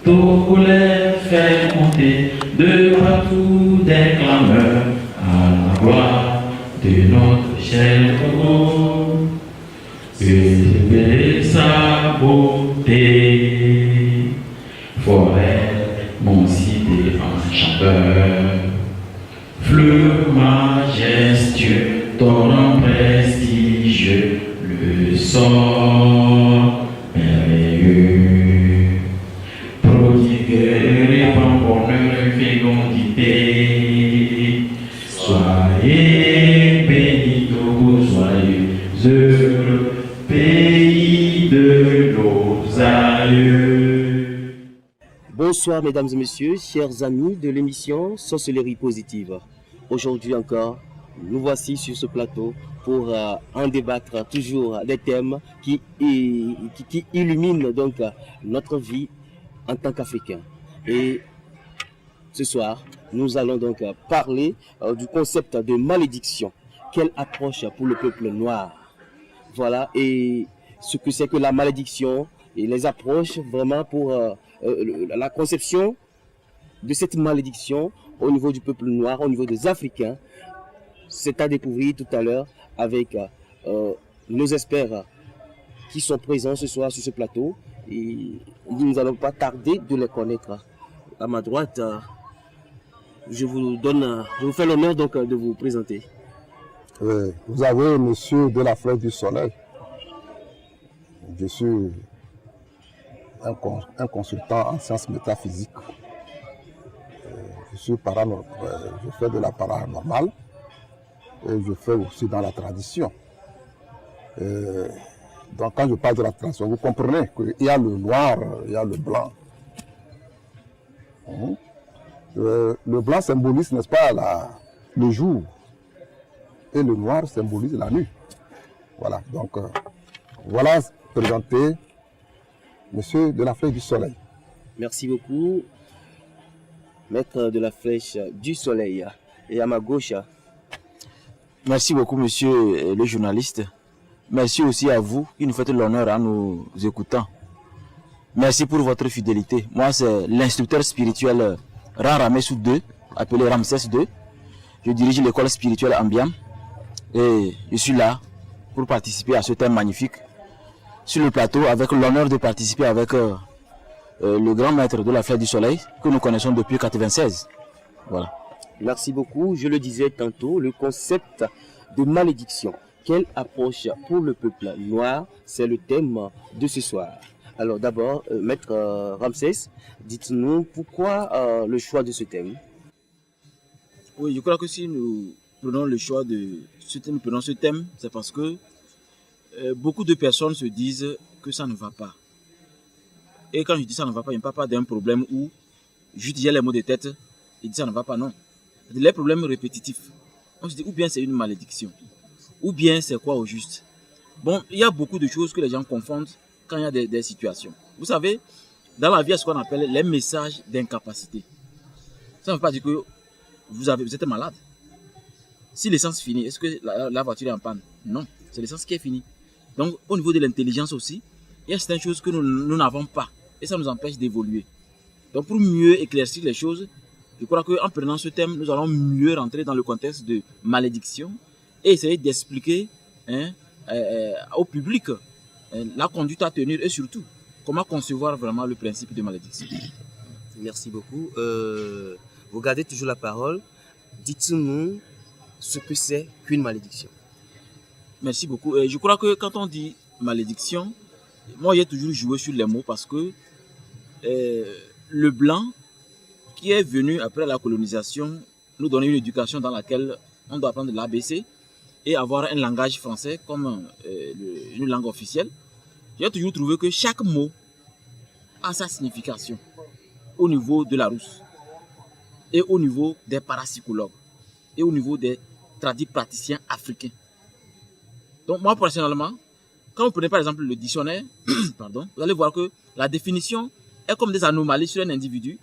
Tous les faire monter de partout des clameurs à la gloire de notre cher Togo. Élever sa beauté, forêt, mon cité enchanteur, fleuve majestueux, torrent prestigieux, le sort merveilleux, prodigue, répand bonheur, fécondité. Soyez bénis, Togo, soyez heureux, pays de nos aïeux. Bonsoir mesdames et messieurs, chers amis de l'émission Sorcellerie Positive. Aujourd'hui encore, nous voici sur ce plateau pour en débattre toujours des thèmes qui illuminent donc notre vie en tant qu'Africains. Et ce soir, nous allons donc parler du concept de malédiction. Quelle approche pour le peuple noir? Voilà, et ce que c'est que la malédiction et les approches vraiment pour la conception de cette malédiction au niveau du peuple noir, au niveau des Africains. C'est à découvrir tout à l'heure avec nos experts qui sont présents ce soir sur ce plateau. Et nous n'allons pas tarder de les connaître. À ma droite, je vous fais l'honneur donc de vous présenter. Vous avez monsieur de la Flèche du Soleil. Je suis un consultant en sciences métaphysiques. Je fais de la paranormale et je fais aussi dans la tradition. Donc quand je parle de la tradition, vous comprenez qu'il y a le noir, il y a le blanc. Le blanc symbolise, n'est-ce pas, le jour. Et le noir symbolise la nuit. Voilà, donc voilà présenté monsieur de la Flèche du Soleil. Merci beaucoup, maître de la Flèche du Soleil. Et à ma gauche. Merci beaucoup, monsieur le journaliste. Merci aussi à vous qui nous faites l'honneur à nous écoutant. Merci pour votre fidélité. Moi, c'est l'instructeur spirituel Ramessou II, appelé Ramsès II. Je dirige l'école spirituelle Ambiam. Et je suis là pour participer à ce thème magnifique sur le plateau avec l'honneur de participer avec le grand maître de la Flèche du Soleil que nous connaissons depuis 1996. Voilà. Merci beaucoup. Je le disais tantôt, le concept de malédiction. Quelle approche pour le peuple noir? C'est le thème de ce soir. Alors d'abord, maître Ramsès, dites-nous pourquoi le choix de ce thème? Oui, je crois que si nous prenons le choix de ce thème, c'est parce que beaucoup de personnes se disent que ça ne va pas. Et quand je dis ça ne va pas, je ne parle pas d'un problème où juste j'ai les mots de tête et dis ça ne va pas, non. C'est les problèmes répétitifs. On se dit ou bien c'est une malédiction, ou bien c'est quoi au juste. Bon, il y a beaucoup de choses que les gens confondent quand il y a des situations. Vous savez, dans la vie, il y a ce qu'on appelle les messages d'incapacité. Ça ne veut pas dire que vous êtes malade. Si l'essence finit, est-ce que la voiture est en panne? Non, c'est l'essence qui est finie. Donc, au niveau de l'intelligence aussi, il y a certaines choses que nous n'avons pas. Et ça nous empêche d'évoluer. Donc, pour mieux éclaircir les choses, je crois qu'en prenant ce thème, nous allons mieux rentrer dans le contexte de malédiction et essayer d'expliquer au public la conduite à tenir et surtout, comment concevoir vraiment le principe de malédiction. Merci beaucoup. Vous gardez toujours la parole. Dites-nous ce que c'est qu'une malédiction. Merci beaucoup. Je crois que quand on dit malédiction, moi j'ai toujours joué sur les mots parce que le blanc qui est venu après la colonisation nous donner une éducation dans laquelle on doit apprendre l'ABC et avoir un langage français comme une langue officielle. J'ai toujours trouvé que chaque mot a sa signification au niveau de la Rousse et au niveau des parapsychologues et au niveau des praticiens africains. Donc moi personnellement, quand vous prenez par exemple le dictionnaire, pardon, vous allez voir que la définition est comme des anomalies sur un individu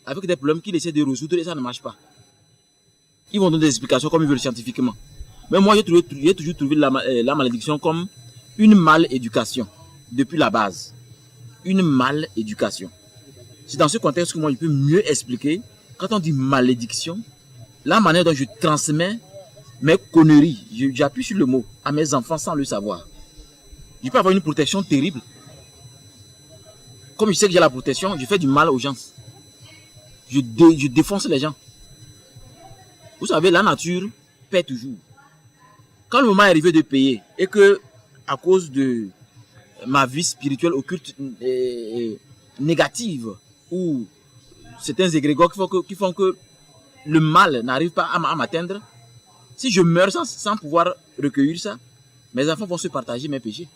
avec des problèmes qu'il essaie de résoudre et ça ne marche pas. Ils vont donner des explications comme ils veulent scientifiquement. Mais moi, j'ai toujours trouvé la malédiction comme une maléducation depuis la base. Une maléducation. C'est dans ce contexte que moi, je peux mieux expliquer. Quand on dit malédiction, la manière dont je transmets mes conneries, j'appuie sur le mot, à mes enfants sans le savoir. Je peux avoir une protection terrible. Comme je sais que j'ai la protection, je fais du mal aux gens. Je défonce les gens. Vous savez, la nature paie toujours. Quand le moment est arrivé de payer et que, à cause de ma vie spirituelle occulte négative, ou certains égrégores qui font que le mal n'arrive pas à m'atteindre, si je meurs sans pouvoir recueillir ça, mes enfants vont se partager mes péchés.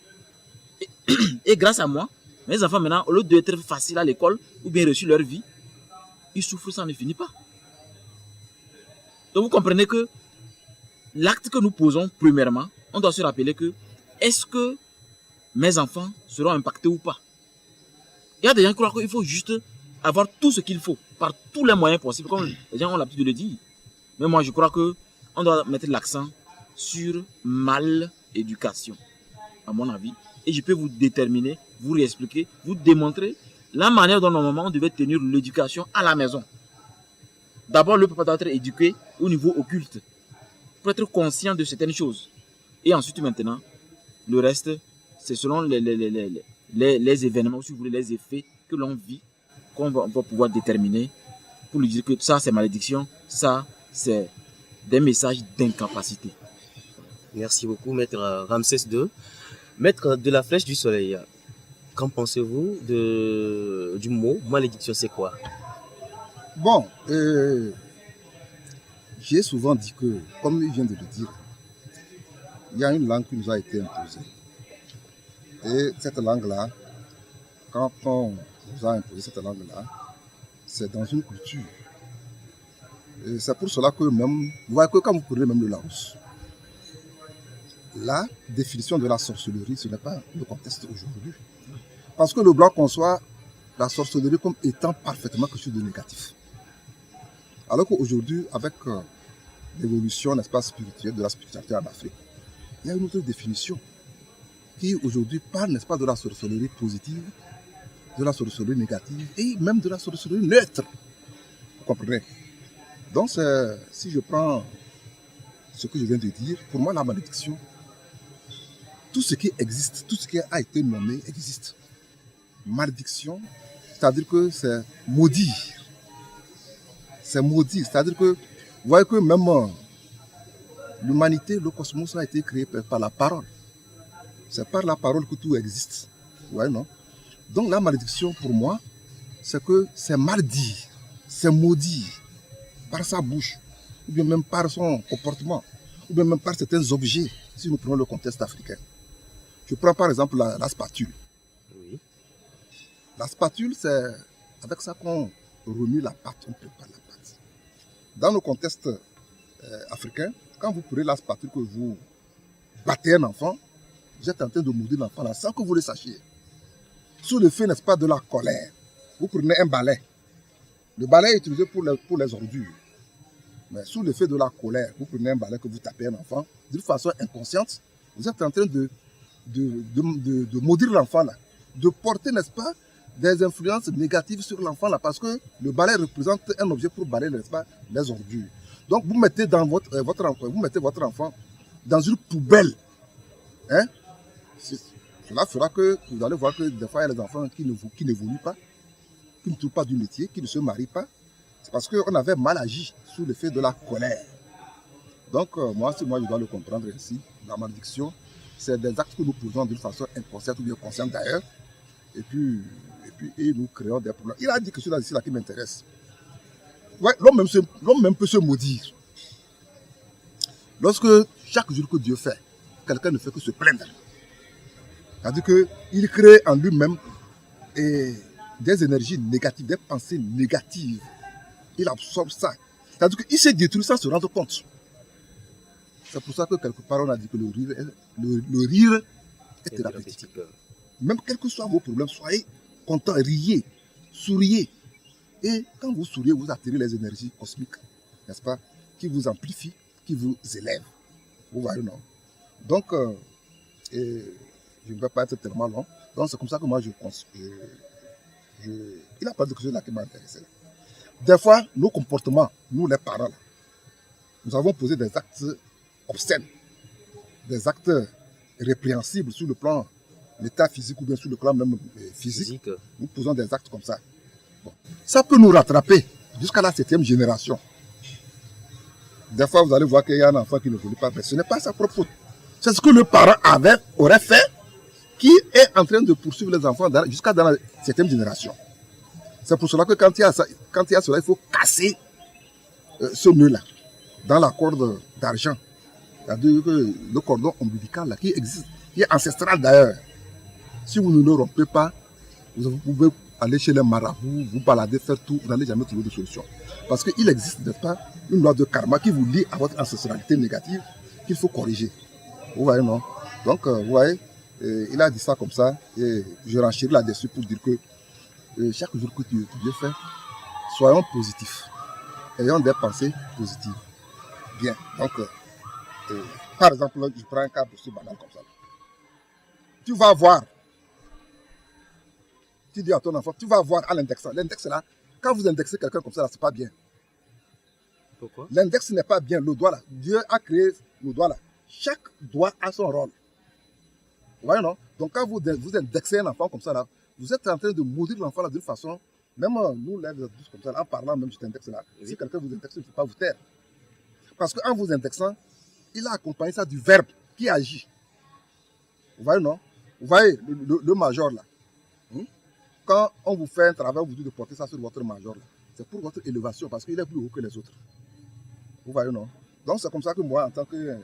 Et grâce à moi, mes enfants maintenant, au lieu d'être faciles à l'école ou bien reçu leur vie, ils souffrent, ça ne finit pas. Donc vous comprenez que l'acte que nous posons, premièrement, on doit se rappeler que est-ce que mes enfants seront impactés ou pas? Il y a des gens qui croient qu'il faut juste avoir tout ce qu'il faut, par tous les moyens possibles, comme les gens ont l'habitude de le dire. Mais moi, je crois qu'on doit mettre l'accent sur mal-éducation, à mon avis. Et je peux vous déterminer, vous réexpliquer, vous démontrer la manière dont normalement on devait tenir l'éducation à la maison. D'abord, le papa doit être éduqué au niveau occulte, pour être conscient de certaines choses. Et ensuite, maintenant, le reste, c'est selon les événements, ou si vous voulez, les effets que l'on vit, qu'on va pouvoir déterminer pour lui dire que ça, c'est malédiction, ça, c'est des messages d'incapacité. Merci beaucoup, Maître Ramsès II. Maître de la Flèche du Soleil, qu'en pensez-vous du mot malédiction, c'est quoi? Bon, j'ai souvent dit que, comme il vient de le dire, il y a une langue qui nous a été imposée. Et cette langue-là, quand on nous a imposé cette langue-là, c'est dans une culture. Et c'est pour cela que même, vous voyez que quand vous prenez même le Laos, la définition de la sorcellerie, ce n'est pas le contexte aujourd'hui. Parce que le blanc conçoit la sorcellerie comme étant parfaitement quelque chose de négatif. Alors qu'aujourd'hui, avec l'évolution, n'est-ce pas, spirituelle, de la spiritualité en Afrique, il y a une autre définition qui aujourd'hui parle, n'est-ce pas, de la sorcellerie positive, de la sorcellerie négative et même de la sorcellerie neutre. Vous comprenez? Donc, si je prends ce que je viens de dire, pour moi, la malédiction, tout ce qui existe, tout ce qui a été nommé existe. Malédiction, c'est-à-dire que c'est maudire. C'est maudire, c'est-à-dire que, vous voyez que même l'humanité, le cosmos a été créé par la parole. C'est par la parole que tout existe. Vous voyez, non? Donc la malédiction, pour moi, c'est que c'est mal dire, c'est maudire par sa bouche, ou bien même par son comportement, ou bien même par certains objets, si nous prenons le contexte africain. Je prends par exemple la spatule. Oui. La spatule, c'est avec ça qu'on remue la pâte, on prépare la pâte. Dans le contexte africain, quand vous prenez la spatule que vous battez un enfant, vous êtes en train de maudire l'enfant là sans que vous le sachiez. Sous le fait, n'est-ce pas, de la colère, vous prenez un balai. Le balai est utilisé pour les ordures. Mais sous l'effet de la colère, vous prenez un balai que vous tapez un enfant, d'une façon inconsciente, vous êtes en train de maudire l'enfant là, de porter, n'est-ce pas, des influences négatives sur l'enfant là, parce que le balai représente un objet pour balayer, n'est-ce pas, les ordures. Donc vous mettez dans votre enfant dans une poubelle. Hein? Cela fera que vous allez voir que des fois il y a des enfants qui n'évoluent pas, qui ne trouvent pas du métier, qui ne se marient pas. C'est parce qu'on avait mal agi sous l'effet de la colère. Donc moi je dois le comprendre ainsi, la malédiction, c'est des actes que nous posons d'une façon inconsciente ou bien consciente d'ailleurs, et puis nous créons des problèmes. Il a dit quelque chose ici là qui m'intéresse. Ouais, l'homme même peut se maudire. Lorsque chaque jour que Dieu fait, quelqu'un ne fait que se plaindre. C'est-à-dire qu'il crée en lui-même des énergies négatives, des pensées négatives. Il absorbe ça. C'est-à-dire qu'il s'est détruit sans se rendre compte. C'est pour ça que quelque part on a dit que le rire est thérapeutique. Même quels que soient vos problèmes, soyez contents, riez, souriez. Et quand vous souriez, vous attirez les énergies cosmiques, n'est-ce pas, qui vous amplifient, qui vous élèvent. Vous voyez, non? Donc, je ne vais pas être tellement long. Donc, c'est comme ça que moi, je Il a parlé de quelque chose là qui m'a intéressé. Là. Des fois, nos comportements, nous les parents, là, nous avons posé des actes obscènes, des actes répréhensibles sur le plan métaphysique ou bien sur le plan même physique. Nous posons des actes comme ça. Bon. Ça peut nous rattraper jusqu'à la 7e génération. Des fois, vous allez voir qu'il y a un enfant qui ne voulait pas, mais ce n'est pas sa propre faute. C'est ce que le parent aurait fait, qui est en train de poursuivre les enfants jusqu'à dans la 7e génération. C'est pour cela que quand il y a cela, il faut casser ce nœud-là dans la corde d'argent. C'est-à-dire que le cordon ombilical là, qui existe, qui est ancestral d'ailleurs. Si vous ne le rompez pas, vous pouvez aller chez les marabouts, vous balader, faire tout, vous n'allez jamais trouver de solution. Parce qu'il existe, n'est-ce pas, une loi de karma qui vous lie à votre ancestralité négative qu'il faut corriger. Vous voyez, non? Donc, vous voyez, il a dit ça comme ça, et je renchéris là-dessus pour dire que chaque jour que tu fais, soyons positifs, ayons des pensées positives. Bien, donc, par exemple, je prends un cas aussi banal comme ça. Tu vas voir, tu dis à ton enfant, tu vas voir à l'index. L'index là, quand vous indexez quelqu'un comme ça, c'est pas bien. Pourquoi? L'index n'est pas bien, le doigt là. Dieu a créé le doigt là. Chaque doigt a son rôle. Vous voyez, non? Donc quand vous indexez un enfant comme ça là, vous êtes en train de maudire l'enfant là d'une façon, même nous, les adultes comme ça, en parlant même, je t'indexe là. Oui. Si quelqu'un vous indexe, il ne faut pas vous taire. Parce qu'en vous indexant, il a accompagné ça du verbe qui agit. Vous voyez, non? Vous voyez le major là. Quand on vous fait un travail, on vous dit de porter ça sur votre major là. C'est pour votre élévation parce qu'il est plus haut que les autres. Vous voyez, non? Donc c'est comme ça que moi, en tant qu'un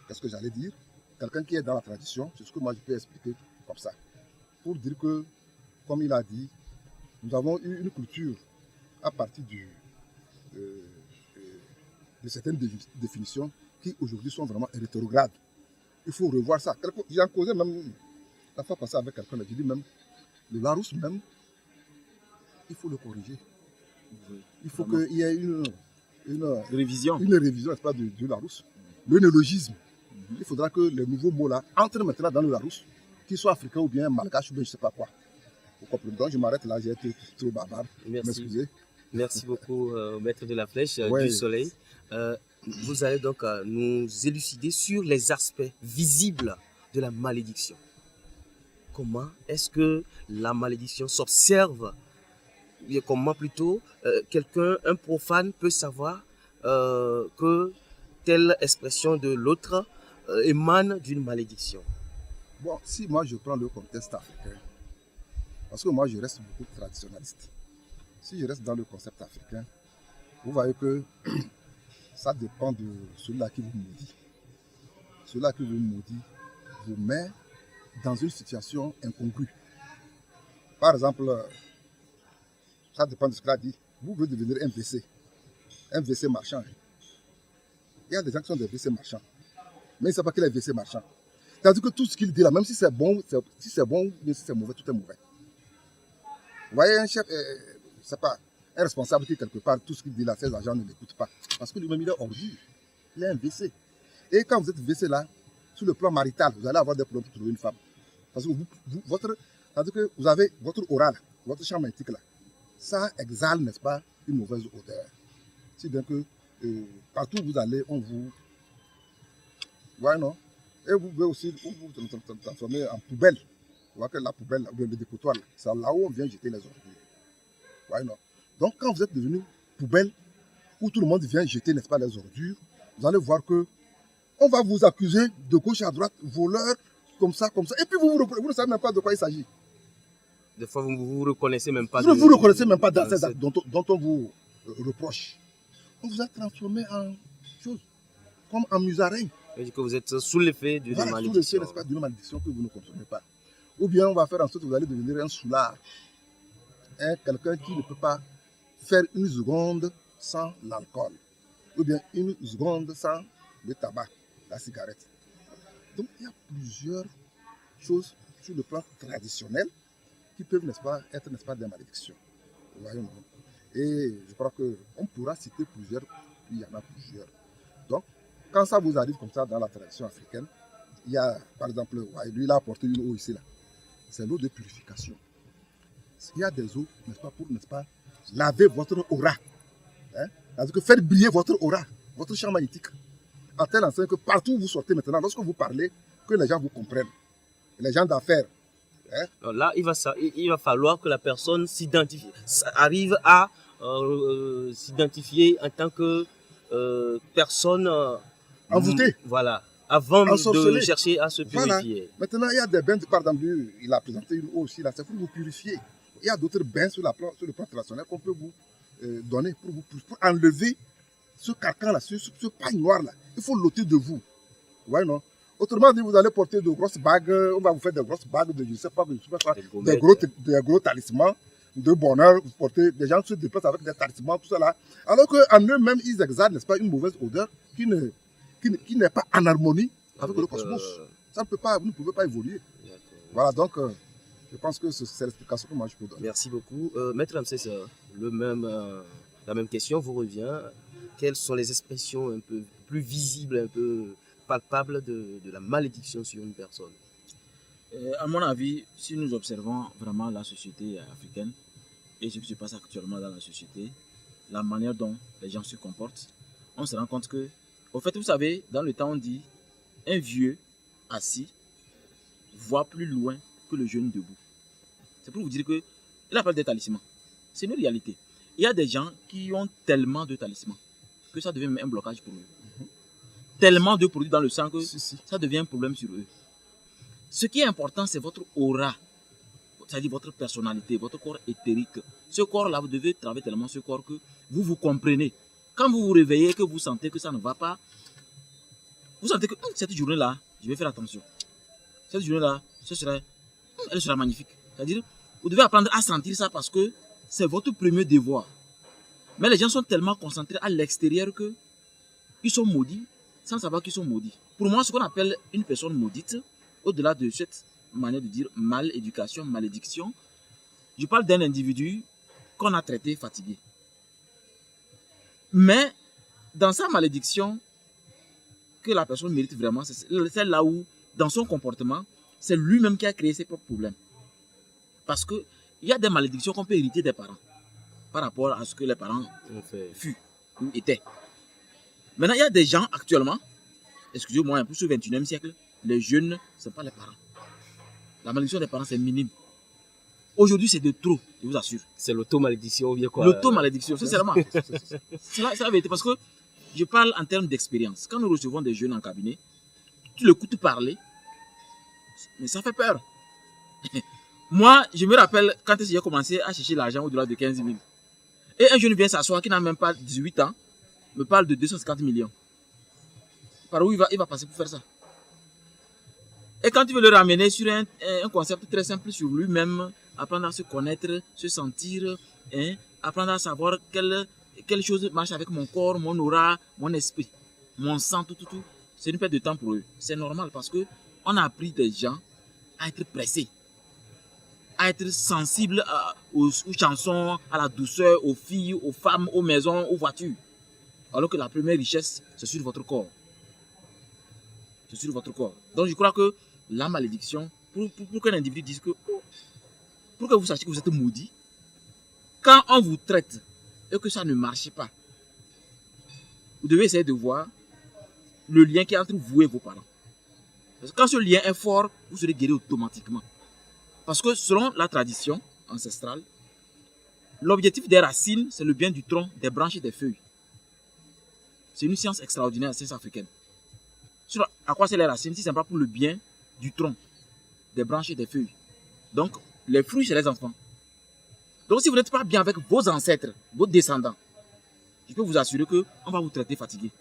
qu'est-ce que j'allais dire? Quelqu'un qui est dans la tradition, c'est ce que moi je peux expliquer comme ça. Pour dire que, comme il a dit, nous avons eu une culture à partir de certaines définitions qui aujourd'hui sont vraiment rétrogrades. Il faut revoir ça. J'ai en causé même la fois passée avec quelqu'un, j'ai dit même, le Larousse même, il faut le corriger. Il faut qu'il y ait une révision, n'est-ce pas, du Larousse. Le néologisme. Il faudra que les nouveaux mots là entrent maintenant dans le Larousse, qu'ils soient africains ou bien malgaches ou bien je ne sais pas quoi. Donc je m'arrête là, j'ai été trop bavard. Merci. Merci beaucoup, maître de la flèche du soleil. Vous allez donc nous élucider sur les aspects visibles de la malédiction. Comment est-ce que la malédiction s'observe? Comment plutôt un profane peut savoir que telle expression de l'autre émane d'une malédiction? Bon, si moi je prends le contexte africain, parce que moi je reste beaucoup traditionnaliste. Si je reste dans le concept africain, vous voyez que ça dépend de celui-là qui vous maudit. Celui-là qui vous maudit vous met dans une situation incongrue. Par exemple, ça dépend de ce qu'il a dit. Vous voulez devenir un WC marchand. Il y a des gens qui sont des WC marchands, mais ils ne savent pas qu'il est WC marchand. C'est-à-dire que tout ce qu'il dit là, même si c'est bon, ou si c'est mauvais, tout est mauvais. Vous voyez, un chef, c'est pas un responsable qui quelque part, tout ce qu'il dit là, ses agents ne l'écoutent pas. Parce que lui-même, il est ordure. Il est un WC. Et quand vous êtes WC là, sur le plan marital, vous allez avoir des problèmes pour trouver une femme. Parce que c'est-à-dire que vous avez votre oral, votre champ magnétique là, ça exhale, n'est-ce pas, une mauvaise odeur. Si bien que partout où vous allez, on vous... Ouais, non? Et vous pouvez aussi vous transformer en poubelle. Vous voyez que la poubelle, le dépotoir, c'est là où on vient jeter les ordures. Ouais, non? Donc quand vous êtes devenu poubelle, où tout le monde vient jeter, n'est-ce pas, les ordures, vous allez voir que on va vous accuser de gauche à droite, voleur, comme ça. Et puis vous ne savez même pas de quoi il s'agit. Des fois, vous ne vous reconnaissez même pas. Vous ne vous reconnaissez même pas dans ces actes dont on vous reproche. On vous a transformé en chose, comme en musaraigne. C'est-à-dire que vous êtes sous l'effet d'une malédiction. Sous l'effet, n'est-ce pas, d'une malédiction que vous ne comprenez pas. Ou bien on va faire en sorte que vous allez devenir un soulard. Quelqu'un qui ne peut pas faire une seconde sans l'alcool. Ou bien une seconde sans le tabac, la cigarette. Donc il y a plusieurs choses sur le plan traditionnel qui peuvent, n'est-ce pas, être, n'est-ce pas, des malédictions. Voyons. Et je crois qu'on pourra citer plusieurs, puis il y en a plusieurs. Donc, quand ça vous arrive comme ça dans la tradition africaine, il y a, par exemple, lui, il a apporté une eau ici, là. c'est l'eau de purification. Il y a des eaux, n'est-ce pas, pour, n'est-ce pas, laver votre aura. Hein? C'est-à-dire que faire briller votre aura, votre champ magnétique. En telle enseigne que partout où vous sortez maintenant, lorsque vous parlez, que les gens vous comprennent. Les gens d'affaires. Hein? Alors là, il va falloir que la personne arrive à s'identifier en tant que personne envoûtée. Voilà. Avant de Ensorcelée. chercher à se purifier. Voilà. Maintenant, il y a des bains, par exemple, il a présenté une eau aussi, là, c'est pour vous purifier. Il y a d'autres bains sur le plan traditionnel qu'on peut vous donner pour enlever ce carcan-là, ce pagne noir-là. Il faut l'ôter de vous. Ouais, non? Autrement dit, vous allez porter de grosses bagues, on va vous faire de grosses bagues de je ne sais pas quoi, des gros talismans de bonheur. Vous portez, des gens se déplacent avec des talismans, tout ça là. Alors qu'en eux-mêmes, ils exhalent, n'est-ce pas, une mauvaise odeur qui n'est pas en harmonie avec le cosmos. Ça ne peut pas, vous ne pouvez pas évoluer. Voilà, donc je pense que c'est l'explication que moi je peux donner. Merci beaucoup. Maître Ramsès, la même question vous revient. Quelles sont les expressions un peu plus visibles, un peu palpables de la malédiction sur une personne? À mon avis, si nous observons vraiment la société africaine et ce qui se passe actuellement dans la société, la manière dont les gens se comportent, on se rend compte que, au fait, vous savez, dans le temps, on dit un vieux assis voit plus loin que le jeune debout. C'est pour vous dire que, il appelle des talismans. C'est une réalité. Il y a des gens qui ont tellement de talismans que ça devient un blocage pour eux. Tellement de produits dans le sang que ça devient un problème sur eux. Ce qui est important, c'est votre aura, c'est-à-dire votre personnalité, votre corps éthérique. Ce corps-là, vous devez travailler tellement ce corps que vous vous comprenez. Quand vous vous réveillez, que vous sentez que ça ne va pas, vous sentez que cette journée-là, je vais faire attention. Cette journée-là, elle sera magnifique. C'est-à-dire, vous devez apprendre à sentir ça parce que c'est votre premier devoir. Mais les gens sont tellement concentrés à l'extérieur que ils sont maudits sans savoir qu'ils sont maudits. Pour moi, ce qu'on appelle une personne maudite, au-delà de cette manière de dire mal-éducation, malédiction, je parle d'un individu qu'on a traité fatigué. Mais dans sa malédiction, que la personne mérite vraiment, c'est là où, dans son comportement, c'est lui-même qui a créé ses propres problèmes. Parce qu'il y a des malédictions qu'on peut hériter des parents par rapport à ce que les parents furent ou étaient. Maintenant, il y a des gens actuellement, excusez-moi, un peu sur le 21e siècle, les jeunes, ce n'est pas les parents. La malédiction des parents, c'est minime. Aujourd'hui, c'est de trop, je vous assure. C'est l'auto-malédiction ou bien quoi? L'auto-malédiction, sincèrement. C'est la vérité, parce que je parle en termes d'expérience. Quand nous recevons des jeunes en cabinet, tu l'écoutes parler, mais ça fait peur. Moi, je me rappelle quand j'ai commencé à chercher l'argent au-delà de 15 000. Et un jeune vient s'asseoir qui n'a même pas 18 ans, me parle de 250 millions. Par où il va passer pour faire ça? Et quand tu veux le ramener sur un concept très simple sur lui-même, apprendre à se connaître, se sentir, apprendre à savoir quelle chose marche avec mon corps, mon aura, mon esprit, mon sang, tout. C'est une perte de temps pour eux. C'est normal parce que on a appris des gens à être pressés, à être sensibles aux chansons, à la douceur, aux filles, aux femmes, aux maisons, aux voitures. Alors que la première richesse, c'est sur votre corps. C'est sur votre corps. Donc je crois que la malédiction, pour qu'un individu dise que, pour que vous sachiez que vous êtes maudit, quand on vous traite et que ça ne marche pas, vous devez essayer de voir le lien qui est entre vous et vos parents. Parce que quand ce lien est fort, vous serez guéri automatiquement. Parce que selon la tradition ancestrale, l'objectif des racines, c'est le bien du tronc, des branches et des feuilles. C'est une science extraordinaire, la science africaine. Sur à quoi c'est les racines? Si ce n'est pas pour le bien du tronc, des branches et des feuilles. Donc, les fruits, c'est les enfants. Donc, si vous n'êtes pas bien avec vos ancêtres, vos descendants, je peux vous assurer qu'on va vous traiter fatigué.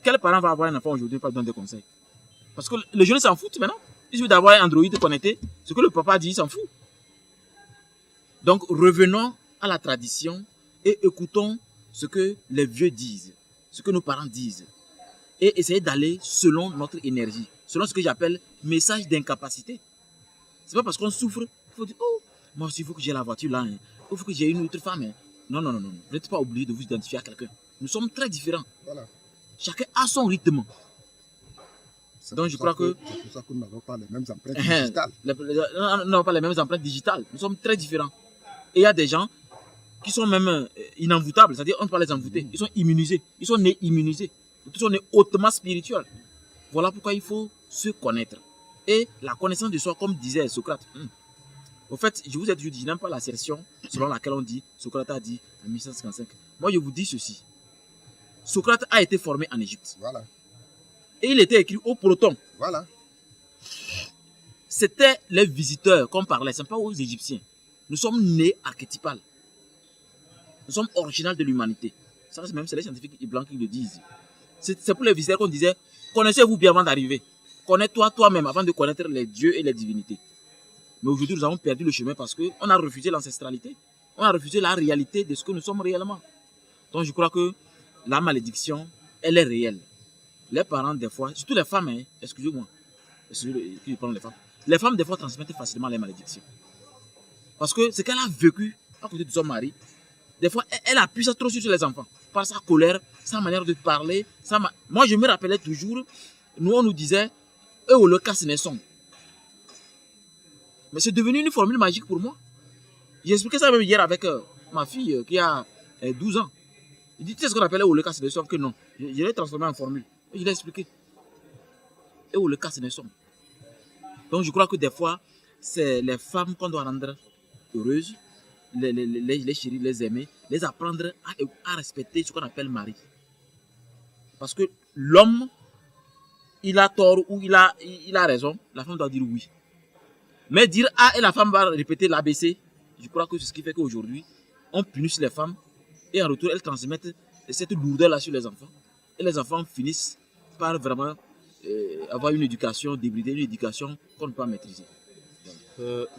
Quel parent va avoir un enfant aujourd'hui pour lui donner des conseils? Parce que les jeunes s'en foutent maintenant. Il suffit d'avoir un Android connecté. Ce que le papa dit, il s'en fout. Donc, revenons à la tradition et écoutons ce que les vieux disent, ce que nos parents disent. Et essayer d'aller selon notre énergie, selon ce que j'appelle message d'incapacité. C'est pas parce qu'on souffre qu'il faut dire, oh, moi aussi il faut que j'ai la voiture là, il faut que j'ai une autre femme. Hein. Non. Vous n'êtes pas obligé de vous identifier à quelqu'un. Nous sommes très différents. Voilà. Chacun a son rythme. Donc je crois que... C'est pour ça que nous n'avons pas les mêmes empreintes digitales. Nous n'avons pas les mêmes empreintes digitales. Nous sommes très différents. Et il y a des gens qui sont même inenvoûtables, c'est-à-dire on ne peut pas les envoûter. Ils sont immunisés. Ils sont nés immunisés. Ils sont nés hautement spirituels. Voilà pourquoi il faut se connaître. Et la connaissance de soi, comme disait Socrate. Au fait, je vous ai toujours dit, je n'aime pas l'assertion selon laquelle on dit, Socrate a dit en 1155. Moi, je vous dis ceci. Socrate a été formé en Égypte. Voilà. Et il était écrit au Proton. Voilà. C'était les visiteurs qu'on parlait, ce n'est pas aux Égyptiens. Nous sommes nés archétypales. Nous sommes originaux de l'humanité. Ça, même c'est les scientifiques blancs qui le disent. C'est pour les visiteurs qu'on disait, connaissez-vous bien avant d'arriver. Connais-toi toi-même avant de connaître les dieux et les divinités. Mais aujourd'hui, nous avons perdu le chemin parce qu'on a refusé l'ancestralité. On a refusé la réalité de ce que nous sommes réellement. Donc je crois que la malédiction, elle est réelle. Les parents, des fois, surtout les femmes, hein, excusez-moi, les femmes, des fois, transmettent facilement les malédictions. Parce que ce qu'elle a vécu à côté de son mari, des fois, elle appuie ça trop sur les enfants. Par sa colère, sa manière de parler. Moi, je me rappelais toujours, nous, on nous disait, eux, le cas, ce n'est son. Mais c'est devenu une formule magique pour moi. J'ai expliqué ça même hier avec ma fille qui a 12 ans. Il dit, tu sais ce qu'on appelle le cas, c'est des sommes que non. Je l'ai transformé en formule. Et je l'ai expliqué. Et le cas, c'est des sommes. Donc je crois que des fois, c'est les femmes qu'on doit rendre heureuses, les chérir, les aimer, les apprendre à respecter ce qu'on appelle mari. Parce que l'homme, il a tort ou il a raison, la femme doit dire oui. Mais dire A et la femme va répéter l'ABC, je crois que c'est ce qui fait qu'aujourd'hui, on punit les femmes et en retour, elles transmettent cette lourdeur-là sur les enfants. Et les enfants finissent par vraiment avoir une éducation débridée, une éducation qu'on ne peut pas maîtriser.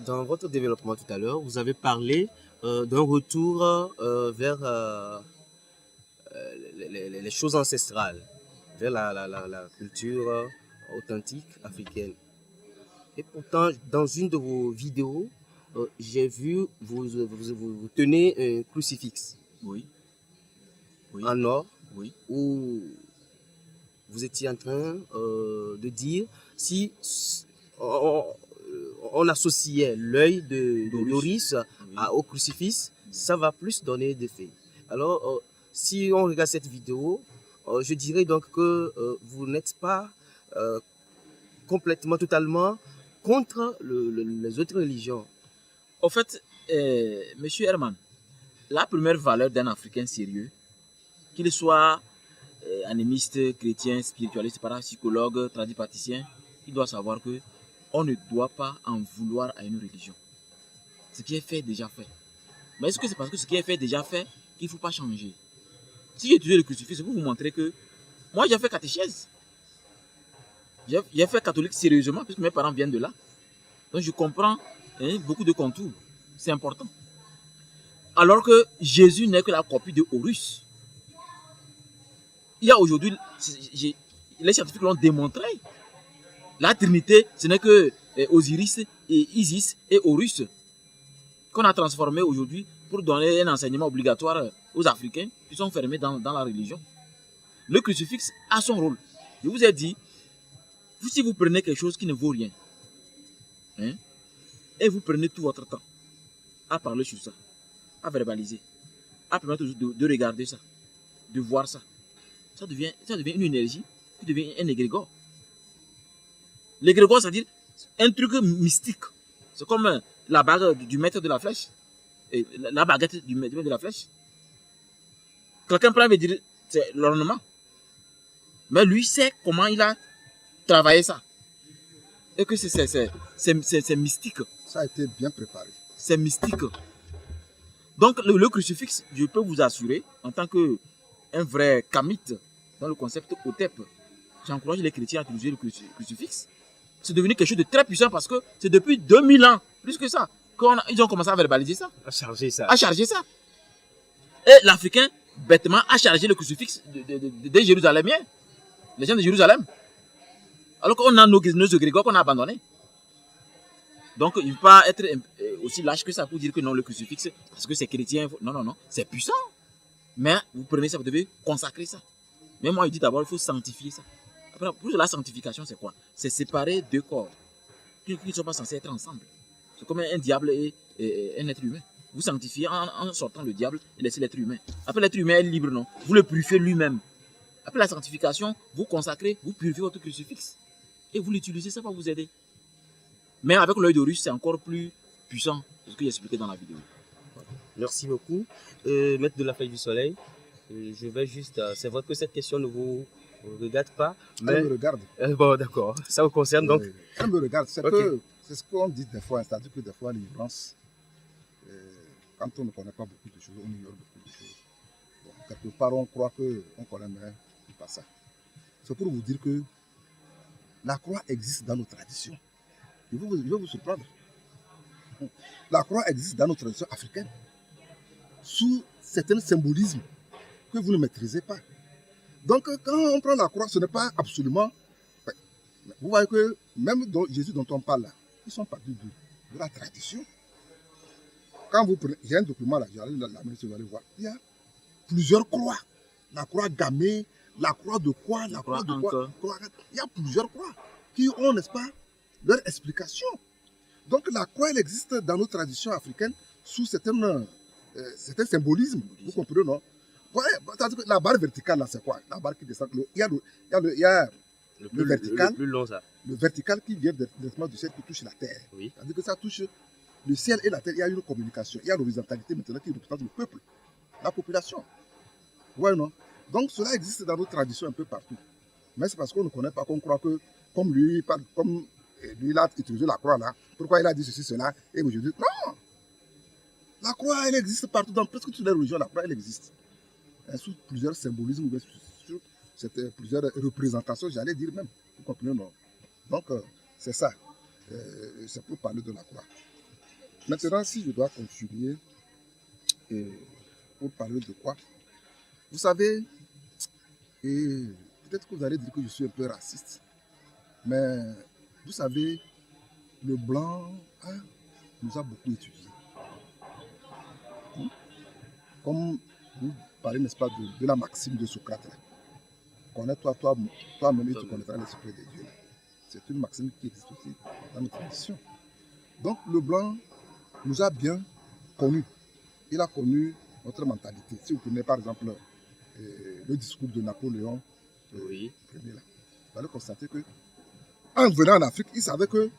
Dans votre développement tout à l'heure, vous avez parlé d'un retour vers les choses ancestrales, vers la culture authentique africaine. Et pourtant, dans une de vos vidéos, j'ai vu vous tenez un crucifix. Oui. En or. Oui. Où vous étiez en train de dire si on associait l'œil d'Oris au crucifix, ça va plus donner d'effet. Alors, si on regarde cette vidéo, je dirais donc que vous n'êtes pas complètement, totalement contre les autres religions. En fait, Monsieur Herman, la première valeur d'un Africain sérieux, qu'il soit animiste, chrétien, spiritualiste, parapsychologue, tradipraticien, il doit savoir que on ne doit pas en vouloir à une religion. Ce qui est fait est déjà fait. Mais est-ce que c'est parce que ce qui est fait est déjà fait qu'il ne faut pas changer? Si j'ai étudié le crucifix, c'est pour vous montrer que moi j'ai fait catéchèse. J'ai fait catholique sérieusement, puisque mes parents viennent de là. Donc je comprends beaucoup de contours. C'est important. Alors que Jésus n'est que la copie de Horus. Il y a aujourd'hui, les scientifiques l'ont démontré. La Trinité, ce n'est que Osiris et Isis et Horus qu'on a transformé aujourd'hui pour donner un enseignement obligatoire aux Africains qui sont fermés dans la religion. Le crucifix a son rôle. Je vous ai dit, si vous prenez quelque chose qui ne vaut rien, et vous prenez tout votre temps à parler sur ça, à verbaliser, à permettre de regarder ça, de voir ça, ça devient une énergie qui devient un égrégore. L'égrégore, c'est-à-dire un truc mystique. C'est comme la bague du maître de la flèche. Et la baguette du maître de la flèche. Quelqu'un peut dire c'est l'ornement. Mais lui sait comment il a travaillé ça. Et que c'est mystique. Ça a été bien préparé. C'est mystique. Donc le crucifix, je peux vous assurer, en tant qu'un vrai kamite dans le concept OTEP, j'encourage les chrétiens à utiliser le crucifix. C'est devenu quelque chose de très puissant parce que c'est depuis 2000 ans, plus que ça, qu'ils ont commencé à verbaliser ça. À charger ça. À charger ça. Et l'Africain, bêtement, a chargé le crucifix des Jérusalémiens, les gens de Jérusalem. Alors qu'on a nos égrégores qu'on a abandonnés. Donc, il ne peut pas être aussi lâche que ça pour dire que non, le crucifix, parce que c'est chrétien. Non, non, non, c'est puissant. Mais vous prenez ça, vous devez consacrer ça. Mais moi, je dis d'abord, il faut sanctifier ça. Pour la sanctification, c'est quoi? C'est séparer deux corps qui ne sont pas censés être ensemble. C'est comme un diable et un être humain. Vous sanctifiez en sortant le diable et laissez l'être humain. Après, l'être humain est libre, non? Vous le purifiez lui-même. Après la sanctification, vous consacrez, vous purifiez votre crucifix. Et vous l'utilisez, ça va vous aider. Mais avec l'œil d'Horus, c'est encore plus puissant. C'est ce que j'ai expliqué dans la vidéo. Merci beaucoup. Maître de la Feuille du Soleil, je vais juste... c'est vrai que cette question ne vous regarde pas. Mais... Elle me regarde. Bon, d'accord. Ça vous concerne donc. Elle me regarde. C'est Ok. c'est ce qu'on dit des fois. C'est-à-dire que des fois, l'ignorance, quand on ne connaît pas beaucoup de choses, on ignore beaucoup de choses. Donc, quelque part, on croit qu'on connaît, mais pas ça. C'est pour vous dire que la croix existe dans nos traditions. Je vais vous surprendre. La croix existe dans nos traditions africaines, sous certains symbolismes que vous ne maîtrisez pas. Donc, quand on prend la croix, ce n'est pas absolument... Vous voyez que même Jésus dont on parle là, ils sont partis de la tradition. Quand vous prenez... Il y a un document là, j'allais l'amener, vous allez voir. Il y a plusieurs croix. La croix gammée, la croix de quoi, la croix de quoi. Il y a plusieurs croix qui ont, n'est-ce pas, leur explication. Donc la croix, elle existe dans nos traditions africaines sous certains symbolismes. Vous comprenez, non? Ouais, la barre verticale, là, c'est quoi? La barre qui descend. Il y a le vertical. Le plus long, ça. Le vertical qui vient directement du ciel qui touche la terre. Oui. C'est-à-dire que ça touche le ciel et la terre. Il y a une communication. Il y a l'horizontalité maintenant qui représente le peuple, la population. Ouais, non? Donc cela existe dans nos traditions un peu partout. Mais c'est parce qu'on ne connaît pas qu'on croit que, comme lui, il a utilisé la croix là, pourquoi il a dit ceci, cela, et aujourd'hui, non! La croix, elle existe partout, dans presque toutes les religions, la croix, elle existe. Et sous plusieurs symbolismes, sous plusieurs représentations, j'allais dire même. Vous comprenez, non? Donc, c'est ça. C'est pour parler de la croix. Maintenant, si je dois continuer pour parler de quoi? Vous savez, et peut-être que vous allez dire que je suis un peu raciste, mais vous savez, le blanc nous a beaucoup étudié. Comme vous parlez, n'est-ce pas, de la maxime de Socrate. Là. Connais-toi toi-même et tu connaîtras l'esprit de Dieu. C'est une maxime qui existe aussi dans nos traditions. Donc le blanc nous a bien connus. Il a connu notre mentalité. Si vous prenez par exemple le discours de Napoléon Ier, là, vous allez constater que en venant en Afrique, il savait que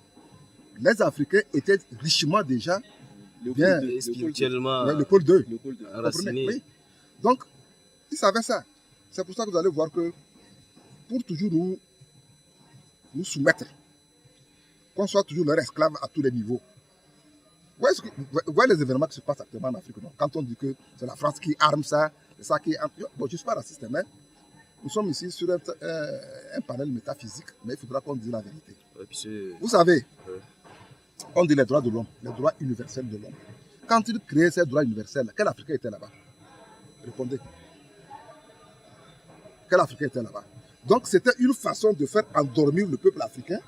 les Africains étaient richement déjà bien spirituellement le pôle 2. enracinés. Oui. Donc, il savait ça. C'est pour ça que vous allez voir que pour toujours nous soumettre, qu'on soit toujours leur esclave à tous les niveaux. Vous voyez les événements qui se passent actuellement en Afrique, non? Quand on dit que c'est la France qui arme ça, c'est ça qui arme. Bon, je ne suis pas raciste, mais nous sommes ici sur un panel métaphysique, mais il faudra qu'on dise la vérité. Vous savez, on dit les droits de l'homme, les droits universels de l'homme. Quand il créait ces droits universels, quel Africain était là-bas? Répondez. Quel Africain était là-bas? Donc c'était une façon de faire endormir le peuple africain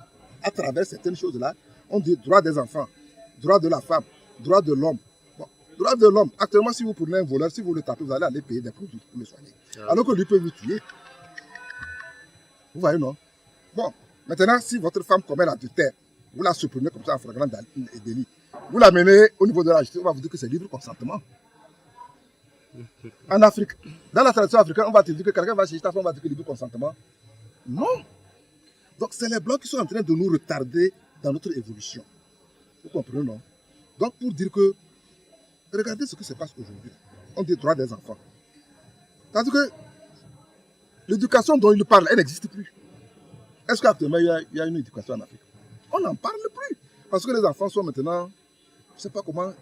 à travers certaines choses-là. On dit droit des enfants, droit de la femme, droit de l'homme. Bon, droit de l'homme, actuellement si vous prenez un voleur, si vous le tapez, vous allez aller payer des produits pour le soigner. Alors que lui peut vous tuer. Vous voyez, non? Bon, maintenant si votre femme commet l'adultère, vous la supprimez comme ça en flagrant délit. Vous l'amenez au niveau de la justice, on va vous dire que c'est libre consentement. En Afrique, dans la tradition africaine, on va te dire que quelqu'un va chercher ta femme, on va dire que libre consentement. Non. Donc c'est les blancs qui sont en train de nous retarder dans notre évolution. Vous comprenez, non? Donc pour dire que, regardez ce qui se passe aujourd'hui. On dit droit des enfants. C'est-à-dire que l'éducation dont il parle, elle n'existe plus. Est-ce qu'actuellement il y a une éducation en Afrique? On n'en parle plus. Parce que les enfants sont maintenant, je ne sais pas comment,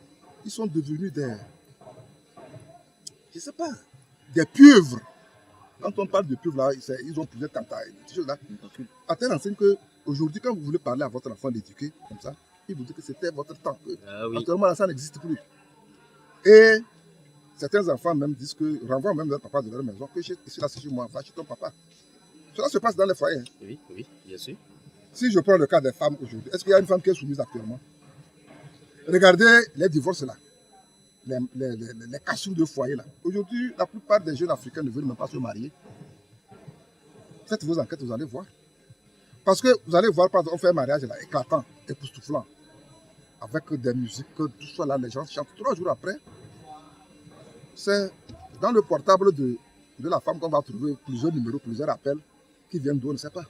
ils sont devenus des, je ne sais pas, des pieuvres. Quand on parle de pieuvres, là, ils ont plusieurs tentailles. À tel enseigne qu'aujourd'hui, quand vous voulez parler à votre enfant d'éduquer, comme ça, il vous dit que c'était votre temps. Actuellement, là, ça n'existe plus. Et certains enfants même disent que, renvoient même leur papa de leur maison, que je suis là, c'est chez moi, va chez ton papa. Cela se passe dans les foyers. Oui, oui, bien sûr. Si je prends le cas des femmes aujourd'hui, est-ce qu'il y a une femme qui est soumise actuellement? Regardez les divorces là, les cassures de foyer là. Aujourd'hui, la plupart des jeunes africains ne veulent même pas se marier. Faites vos enquêtes, vous allez voir. Parce que vous allez voir, quand on fait un mariage là, éclatant, époustouflant, avec des musiques, tout ça là, les gens chantent. 3 jours après, c'est dans le portable de la femme qu'on va trouver plusieurs numéros, plusieurs appels qui viennent d'où, on ne sait pas.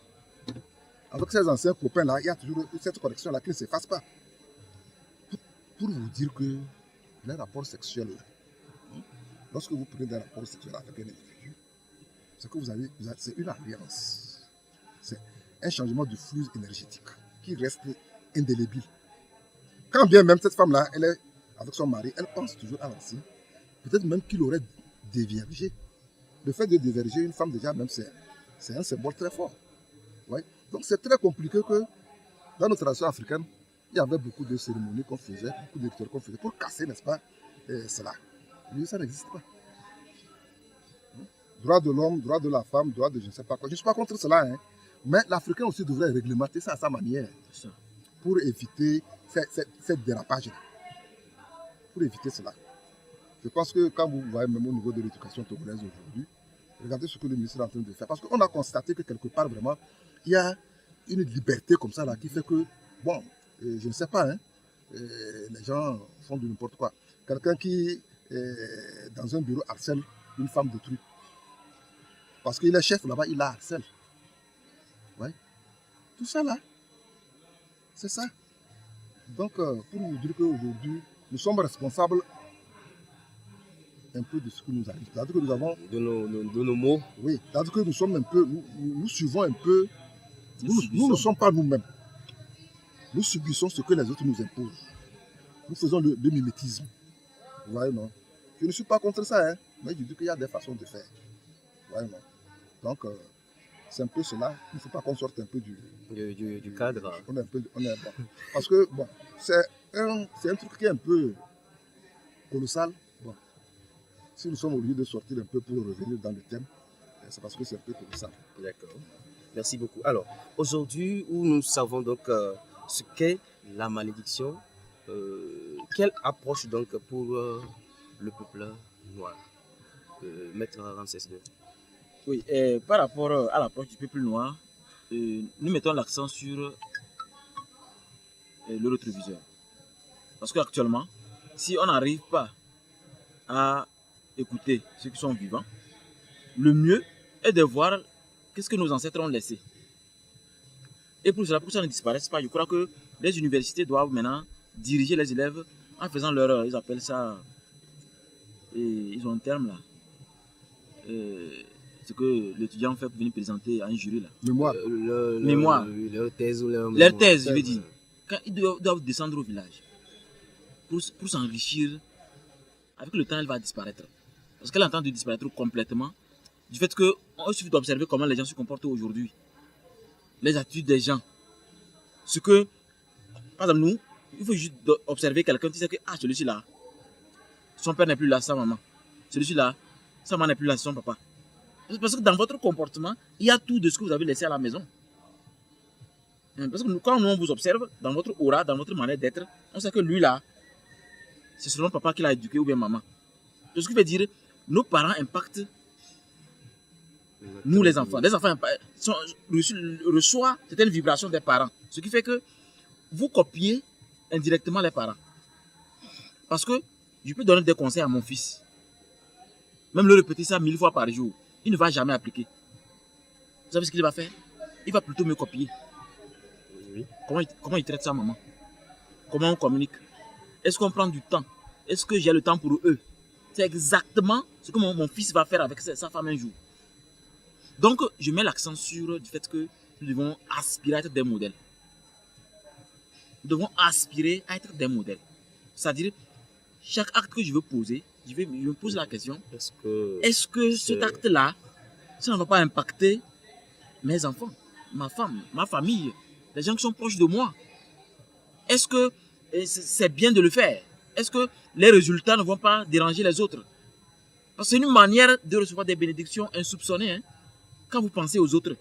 Avec ces anciens copains là, il y a toujours cette connexion là qui ne s'efface pas. Pour vous dire que les rapports sexuels, lorsque vous prenez des rapports sexuels avec un individu, c'est que c'est une alliance. C'est un changement de flux énergétique qui reste indélébile. Quand bien même cette femme-là, elle est avec son mari, elle pense toujours à l'ancien. Peut-être même qu'il aurait déviergé. Le fait de dévierger une femme, déjà, même, c'est un symbole très fort. Ouais. Donc c'est très compliqué que dans notre tradition africaine, il y avait beaucoup de cérémonies qu'on faisait, beaucoup de rituels qu'on faisait pour casser, n'est-ce pas, cela. Mais ça n'existe pas. Droit de l'homme, droit de la femme, droit de je ne sais pas quoi. Je ne suis pas contre cela, hein. Mais l'Africain aussi devrait réglementer ça à sa manière pour éviter cette dérapage-là. Pour éviter cela. Je pense que quand vous voyez même au niveau de l'éducation togolaise aujourd'hui, regardez ce que le ministre est en train de faire. Parce qu'on a constaté que quelque part, vraiment, il y a une liberté comme ça là, qui fait que, bon, je ne sais pas, hein, les gens font de n'importe quoi. Quelqu'un qui, dans un bureau, harcèle une femme de truc. Parce qu'il est chef là-bas, il la harcèle. Ouais. Tout ça là, c'est ça. Donc, pour vous dire qu'aujourd'hui, nous sommes responsables un peu de ce qui nous arrive. C'est-à-dire que nous avons... De nos mots. Oui, c'est-à-dire que nous sommes un peu... Nous suivons un peu... Nous ne sommes pas nous-mêmes. Nous subissons ce que les autres nous imposent. Nous faisons le mimétisme. Vous voyez, non? Je ne suis pas contre ça, hein, mais je dis qu'il y a des façons de faire. Vous voyez, non? Donc, c'est un peu cela. Il ne faut pas qu'on sorte un peu du cadre. On est bon. Parce que, bon, c'est un truc qui est un peu colossal. Bon. Si nous sommes obligés de sortir un peu pour revenir dans le thème, c'est parce que c'est un peu colossal. D'accord. Merci beaucoup. Alors, aujourd'hui, où nous savons donc ce qu'est la malédiction, quelle approche donc pour le peuple noir, Maître Ramsès II? Oui, par rapport à l'approche du peuple noir, nous mettons l'accent sur le rétroviseur. Parce qu'actuellement, si on n'arrive pas à écouter ceux qui sont vivants, le mieux est de voir qu'est-ce que nos ancêtres ont laissé. Et pour cela, pour que ça ne disparaisse pas, je crois que les universités doivent maintenant diriger les élèves en faisant leur, ils appellent ça, ils ont un terme là, ce que l'étudiant fait pour venir présenter à un jury là. Mémoire. Mémoire. Leur thèse ou leur Leur thèse, je veux dire. Quand ils doivent descendre au village pour s'enrichir, avec le temps, elle va disparaître. Parce qu'elle est en train de disparaître complètement du fait qu'il suffit d'observer comment les gens se comportent aujourd'hui. Les attitudes des gens. Ce que, par exemple, nous, il faut juste observer quelqu'un qui sait que, ah, celui-ci là, son père n'est plus là, sa maman. Celui-ci là, sa maman n'est plus là, son papa. Parce que dans votre comportement, il y a tout de ce que vous avez laissé à la maison. Parce que quand on vous observe, dans votre aura, dans votre manière d'être, on sait que lui là, c'est seulement papa qui l'a éduqué ou bien maman. Ce qui veut dire, nos parents impactent nous les enfants. Les enfants reçoivent certaines vibrations des parents. Ce qui fait que vous copiez indirectement les parents. Parce que je peux donner des conseils à mon fils. Même le répéter ça 1000 fois par jour. Il ne va jamais appliquer. Vous savez ce qu'il va faire? Il va plutôt me copier. Oui. Comment il traite sa maman? Comment on communique? Est-ce qu'on prend du temps? Est-ce que j'ai le temps pour eux? C'est exactement ce que mon fils va faire avec sa femme un jour. Donc, je mets l'accent sur du fait que nous devons aspirer à être des modèles. Nous devons aspirer à être des modèles. C'est-à-dire, chaque acte que je veux poser, je me pose la question, est-ce que cet acte-là, ça ne va pas impacter mes enfants, ma femme, ma famille, les gens qui sont proches de moi? Est-ce que c'est bien de le faire? Est-ce que les résultats ne vont pas déranger les autres? Parce que c'est une manière de recevoir des bénédictions insoupçonnées, hein, quand vous pensez aux autres.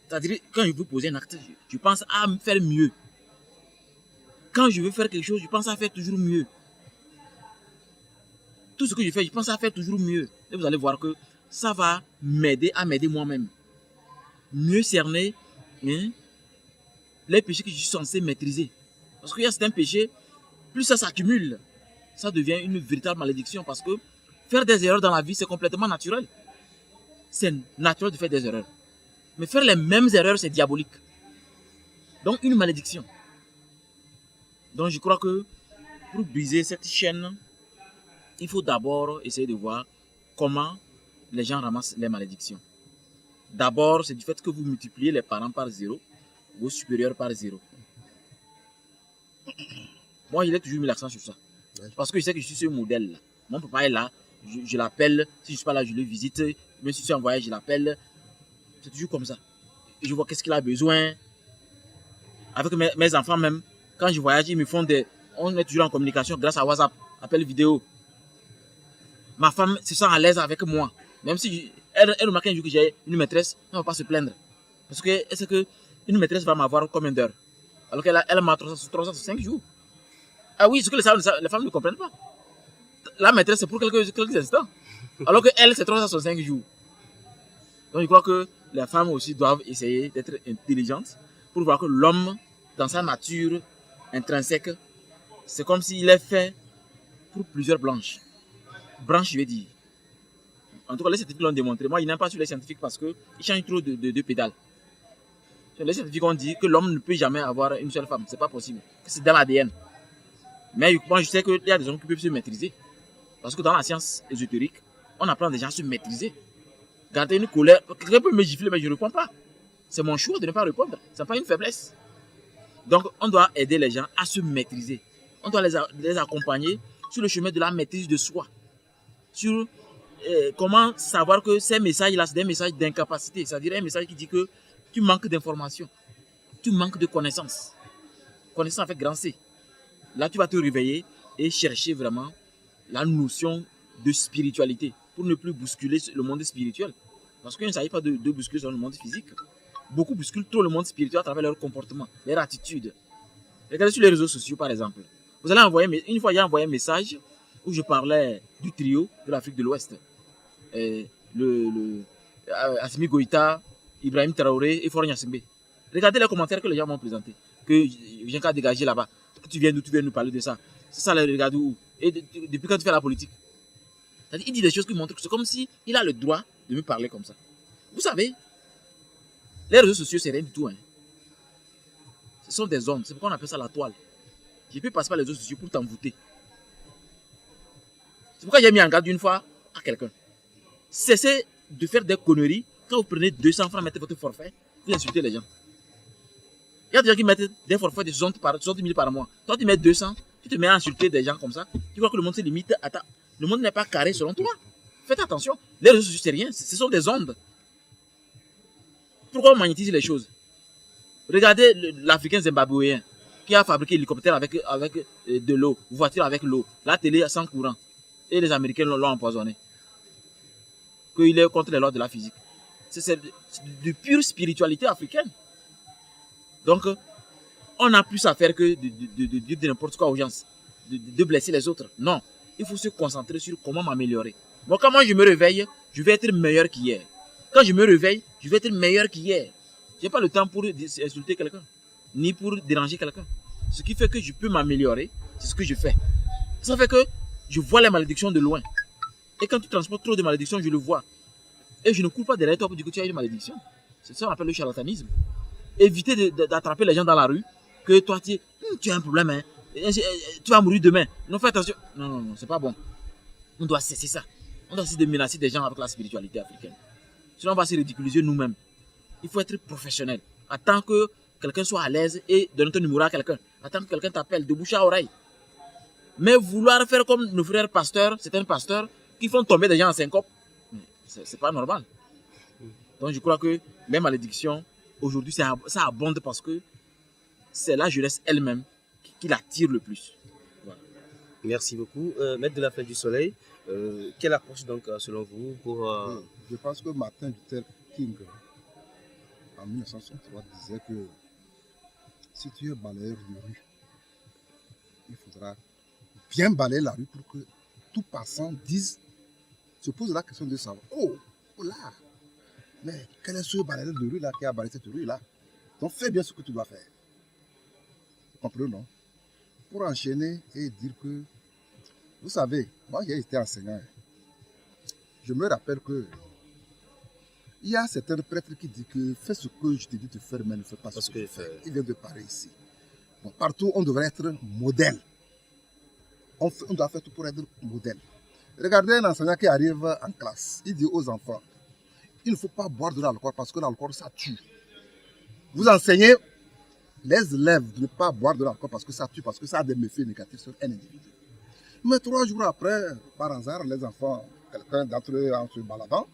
C'est-à-dire, quand je veux poser un acte, je pense à faire mieux. Quand je veux faire quelque chose, je pense à faire toujours mieux. Tout ce que je fais, je pense à faire toujours mieux. Et vous allez voir que ça va m'aider à m'aider moi-même. Mieux cerner hein, les péchés que je suis censé maîtriser. Parce qu'il y a certains péchés, plus ça s'accumule, ça devient une véritable malédiction. Parce que faire des erreurs dans la vie, c'est complètement naturel. C'est naturel de faire des erreurs. Mais faire les mêmes erreurs, c'est diabolique. Donc une malédiction. Donc je crois que pour briser cette chaîne, il faut d'abord essayer de voir comment les gens ramassent les malédictions. D'abord, c'est du fait que vous multipliez les parents par 0, vos supérieurs par 0. Moi, il a toujours mis l'accent sur ça. Parce que je sais que je suis ce modèle-là. Mon papa est là, je l'appelle. Si je ne suis pas là, je le visite. Même si je suis en voyage, je l'appelle. C'est toujours comme ça. Et je vois qu'est-ce qu'il a besoin. Avec mes enfants même, quand je voyage, ils me font des... On est toujours en communication grâce à WhatsApp, appel vidéo. Ma femme se sent à l'aise avec moi. Même si elle remarque un jour que j'ai une maîtresse, elle ne va pas se plaindre. Parce que c'est que une maîtresse va m'avoir combien d'heures? Alors qu'elle m'a 365 jours. Ah oui, ce que les femmes ne comprennent pas. La maîtresse, c'est pour quelques instants. Alors qu'elle, c'est 365 jours. Donc je crois que les femmes aussi doivent essayer d'être intelligentes pour voir que l'homme, dans sa nature intrinsèque, c'est comme s'il est fait pour plusieurs branches, je vais dire. En tout cas, les scientifiques l'ont démontré. Moi, il n'aime pas sur les scientifiques parce qu'ils changent trop de pédales. Les scientifiques ont dit que l'homme ne peut jamais avoir une seule femme. C'est pas possible. C'est dans l'ADN. Mais moi, je sais qu'il y a des hommes qui peuvent se maîtriser. Parce que dans la science ésotérique, on apprend des gens à se maîtriser. Garder une colère. Quelqu'un peut me gifler, mais je ne réponds pas. C'est mon choix de ne pas répondre. Ce n'est pas une faiblesse. Donc, on doit aider les gens à se maîtriser. On doit les accompagner sur le chemin de la maîtrise de soi. Sur comment savoir que ces messages-là, c'est des messages d'incapacité. C'est-à-dire un message qui dit que tu manques d'informations. Tu manques de connaissances. Connaissance avec grand C. Là, tu vas te réveiller et chercher vraiment la notion de spiritualité pour ne plus bousculer le monde spirituel. Parce qu'il ne s'agit pas de bousculer sur le monde physique. Beaucoup bousculent trop le monde spirituel à travers leur comportement, leur attitude. Regardez sur les réseaux sociaux, par exemple. Vous allez envoyer, une fois, j'ai envoyé un message où je parlais du trio de l'Afrique de l'Ouest. Assimi Goïta, Ibrahim Traoré et Faure Gnassingbé. Regardez les commentaires que les gens m'ont présentés. Que j'ai qu'à dégager là-bas. Tu viens d'où, tu viens nous parler de ça. C'est ça, regardez où. Et depuis quand tu fais la politique. C'est-à-dire, il dit des choses qui montrent que c'est comme s'il a le droit de me parler comme ça. Vous savez, les réseaux sociaux, c'est rien du tout. Hein. Ce sont des ondes. C'est pourquoi on appelle ça la toile. Je peux passer par les réseaux sociaux pour t'envoûter. C'est pourquoi j'ai mis en garde une fois à quelqu'un. Cessez de faire des conneries. Quand vous prenez 200 francs, mettez votre forfait, vous insultez les gens. Il y a des gens qui mettent des forfaits de 60 000 par mois. Toi, tu mets 200, tu te mets à insulter des gens comme ça. Tu crois que le monde se limite à ta... Le monde n'est pas carré selon toi. Faites attention. Les réseaux sociaux, c'est rien. Ce sont des ondes. Pourquoi on magnétise les choses? Regardez l'Africain zimbabwéen qui a fabriqué l'hélicoptère avec de l'eau, voiture avec l'eau, la télé sans courant. Et les Américains l'ont empoisonné. Qu'il est contre les lois de la physique. C'est de pure spiritualité africaine. Donc, on a plus à faire que de dire n'importe quoi aux gens, de blesser les autres. Non, il faut se concentrer sur comment m'améliorer. Moi, quand je me réveille, je vais être meilleur qu'hier. Quand je me réveille, je vais être meilleur qu'hier. Je n'ai pas le temps pour insulter quelqu'un, ni pour déranger quelqu'un. Ce qui fait que je peux m'améliorer, c'est ce que je fais. Ça fait que je vois les malédictions de loin. Et quand tu transportes trop de malédictions, je le vois. Et je ne cours pas derrière toi pour dire que tu as une malédiction. C'est ça qu'on appelle le charlatanisme. Évitez d'attraper les gens dans la rue, que toi tu as un problème, hein. Tu vas mourir demain. Non, fais attention. Non, c'est pas bon. On doit cesser ça. On doit cesser de menacer des gens avec la spiritualité africaine. Sinon, on va se ridiculiser nous-mêmes. Il faut être professionnel. Attends que quelqu'un soit à l'aise et donne ton numéro à quelqu'un. Attends que quelqu'un t'appelle de bouche à oreille. Mais vouloir faire comme nos frères pasteurs, certains pasteurs, qui font tomber des gens en syncope, c'est pas normal. Donc je crois que les malédictions, aujourd'hui, ça abonde parce que c'est la jeunesse elle-même qui l'attire le plus. Voilà. Merci beaucoup. Maître de la Flèche du Soleil, quelle approche donc selon vous pour... Je pense que Martin Luther King, en 1963, disait que si tu es balayeur de rue, il faudra bien balayer la rue pour que tout passant se pose la question de savoir, oh là, mais quel est ce balayeur de rue là qui a balayé cette rue là? Donc fais bien ce que tu dois faire. Vous comprenez, non? Pour enchaîner et dire que, vous savez, moi j'ai été enseignant. Je me rappelle que il y a certains prêtres qui disent que fais ce que je te dis de faire, mais ne fais pas ce que je fais. Il vient de parler ici. Bon, partout, on devrait être modèle. On doit faire tout pour être modèle. Regardez un enseignant qui arrive en classe. Il dit aux enfants, il ne faut pas boire de l'alcool parce que l'alcool, ça tue. Vous enseignez les élèves de ne pas boire de l'alcool parce que ça tue, parce que ça a des méfaits négatifs sur un individu. Mais 3 jours après, par hasard, les enfants, quelqu'un d'entre eux en se baladant,